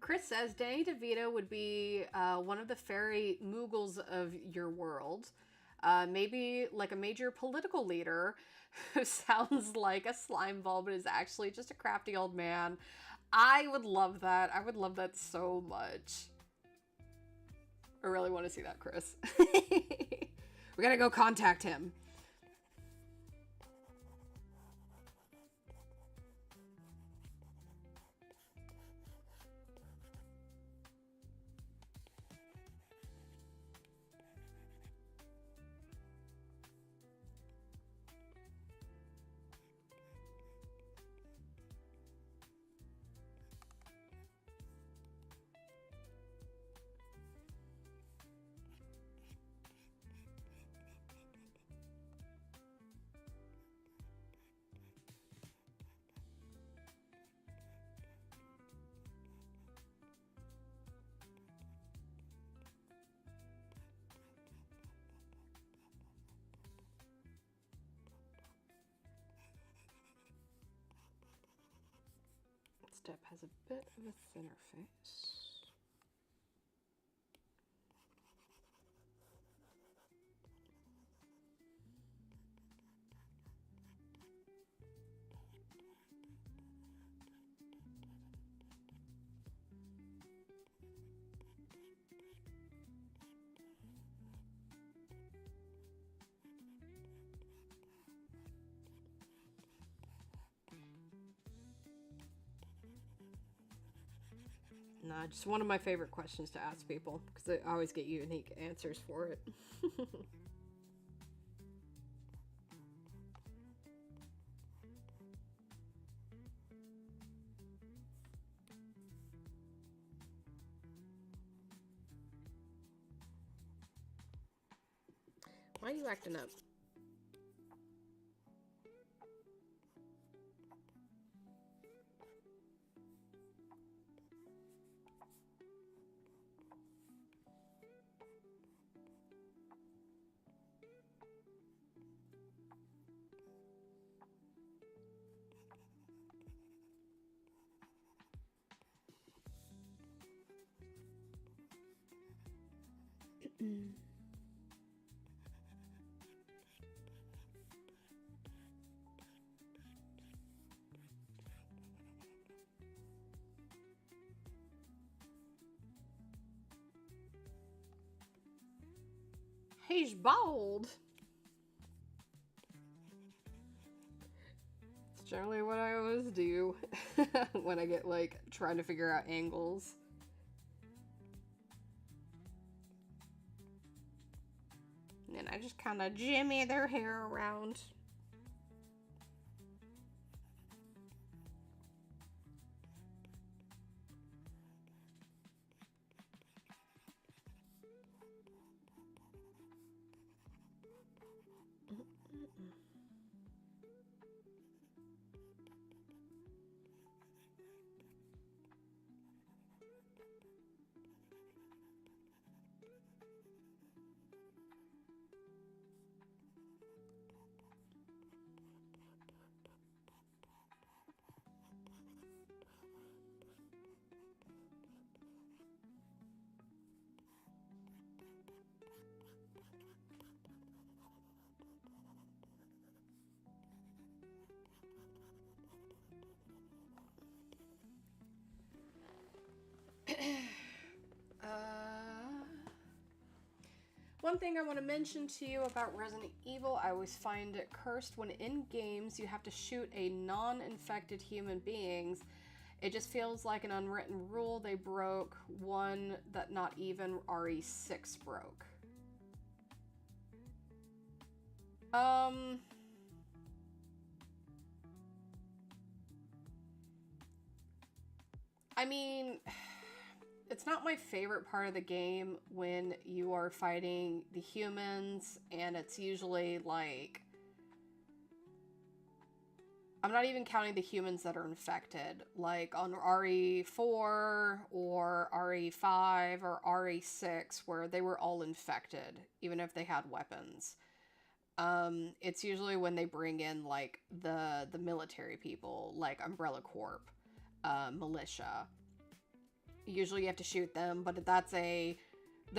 Chris says Danny DeVito would be one of the fairy Moogles of your world. Maybe like a major political leader who sounds like a slime ball but is actually just a crafty old man. I would love that. I would love that so much. I really want to see that, Chris. We gotta go contact him. Step has a bit of a thinner face. Nah, just one of my favorite questions to ask people because I always get unique answers for it. Why are you acting up? beige bald. It's generally what I always do when I get like trying to figure out angles. And then I just kind of jimmy their hair around. One thing I want to mention to you about Resident Evil, I always find it cursed when in games you have to shoot a non-infected human beings. It just feels like an unwritten rule they broke, one that not even RE6 broke. I mean, it's not my favorite part of the game when you are fighting the humans, and it's usually like, I'm not even counting the humans that are infected, like on RE4 or RE5 or RE6, where they were all infected, even if they had weapons. It's usually when they bring in like the military people, like Umbrella Corp, militia. Usually you have to shoot them, but they're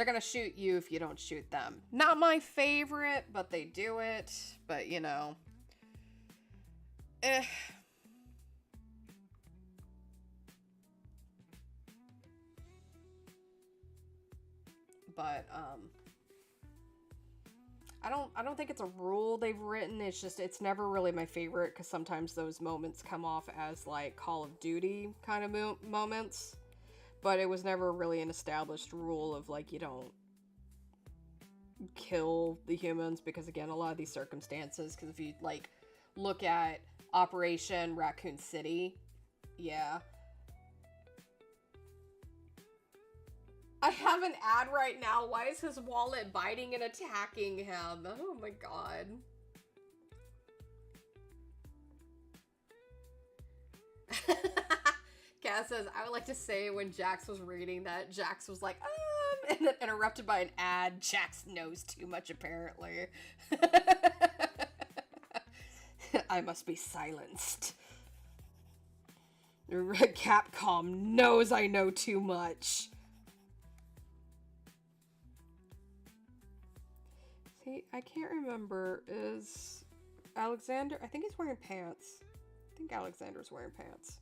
gonna shoot you if you don't shoot them. Not my favorite, but they do it. But you know, But I don't think it's a rule they've written. It's just, it's never really my favorite, because sometimes those moments come off as like Call of Duty kind of moments. But it was never really an established rule of like, you don't kill the humans, because again, a lot of these circumstances, because if you like look at Operation Raccoon City, yeah. I have an ad right now. Why is his wallet biting and attacking him? Oh my god. Cass says, I would like to say when Jax was reading that, Jax was like, and then interrupted by an ad. Jax knows too much, apparently. I must be silenced. Capcom knows I know too much. See, I can't remember. Is Alexander... I think he's wearing pants. I think Alexander's wearing pants.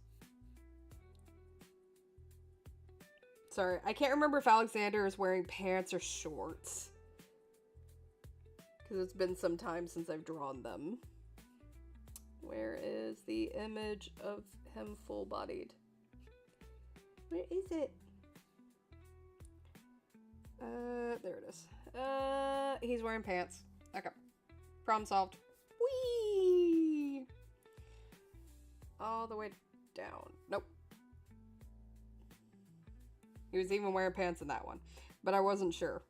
Sorry, I can't remember if Alexander is wearing pants or shorts. Because it's been some time since I've drawn them. Where is the image of him full-bodied? Where is it? There it is. He's wearing pants. Okay. Problem solved. Whee! All the way down. Nope. He was even wearing pants in that one. But I wasn't sure.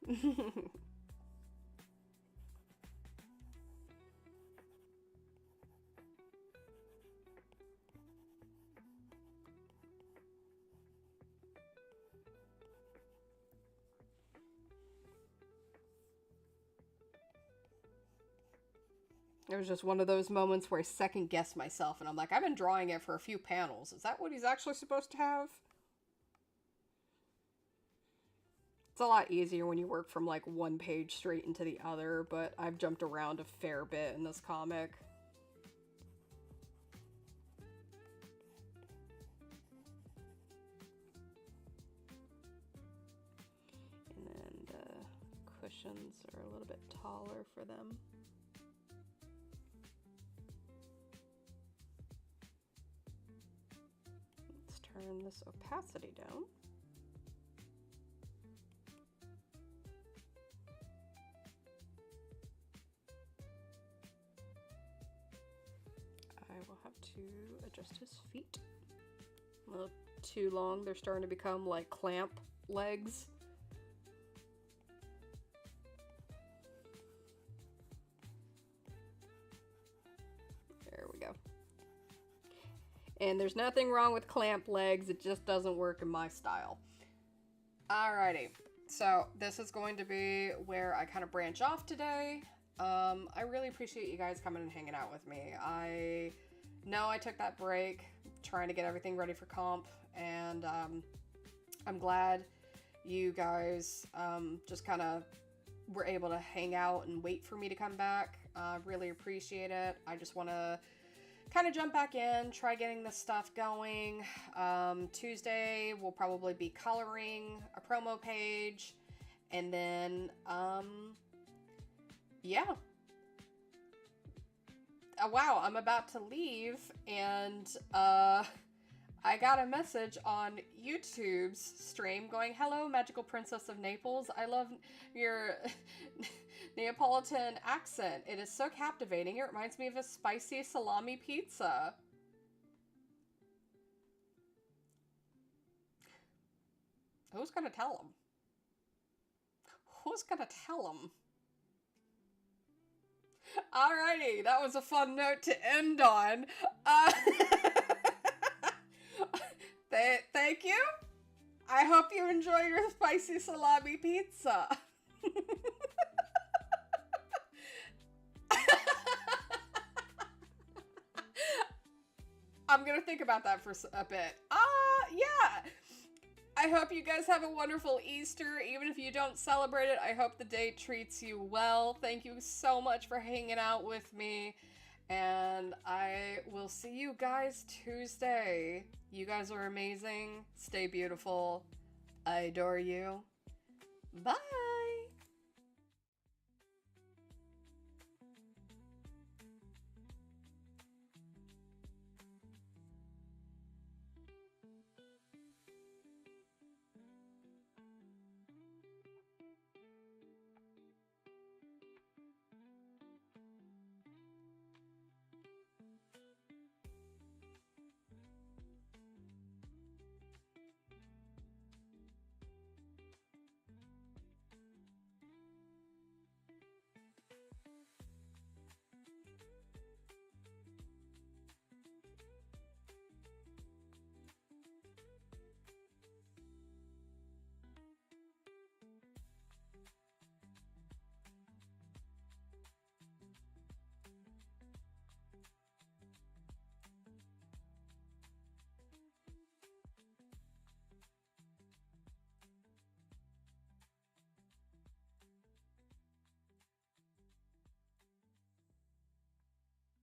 It was just one of those moments where I second guessed myself, and I'm like, I've been drawing it for a few panels. Is that what he's actually supposed to have? It's a lot easier when you work from like one page straight into the other, but I've jumped around a fair bit in this comic. And then the sections are a little bit taller for them. Let's turn this opacity down. I will have to adjust his feet. A little too long. They're starting to become like clamp legs. There we go. And there's nothing wrong with clamp legs. It just doesn't work in my style. Alrighty. So this is going to be where I kind of branch off today. I really appreciate you guys coming and hanging out with me. I know I took that break trying to get everything ready for comp, and I'm glad you guys just kind of were able to hang out and wait for me to come back. Really appreciate it. I just want to kind of jump back in, try getting this stuff going. Tuesday we'll probably be coloring a promo page, and then yeah. Wow, I'm about to leave, and I got a message on YouTube's stream going, "Hello, Magical Princess of Naples. I love your Neapolitan accent. It is so captivating. It reminds me of a spicy salami pizza." Who's gonna tell him? Who's gonna tell him? Alrighty, that was a fun note to end on. Thank you. I hope you enjoy your spicy salami pizza. I'm gonna think about that for a bit. Yeah. I hope you guys have a wonderful Easter. Even if you don't celebrate it, I hope the day treats you well. Thank you so much for hanging out with me. And I will see you guys Tuesday. You guys are amazing. Stay beautiful. I adore you. Bye.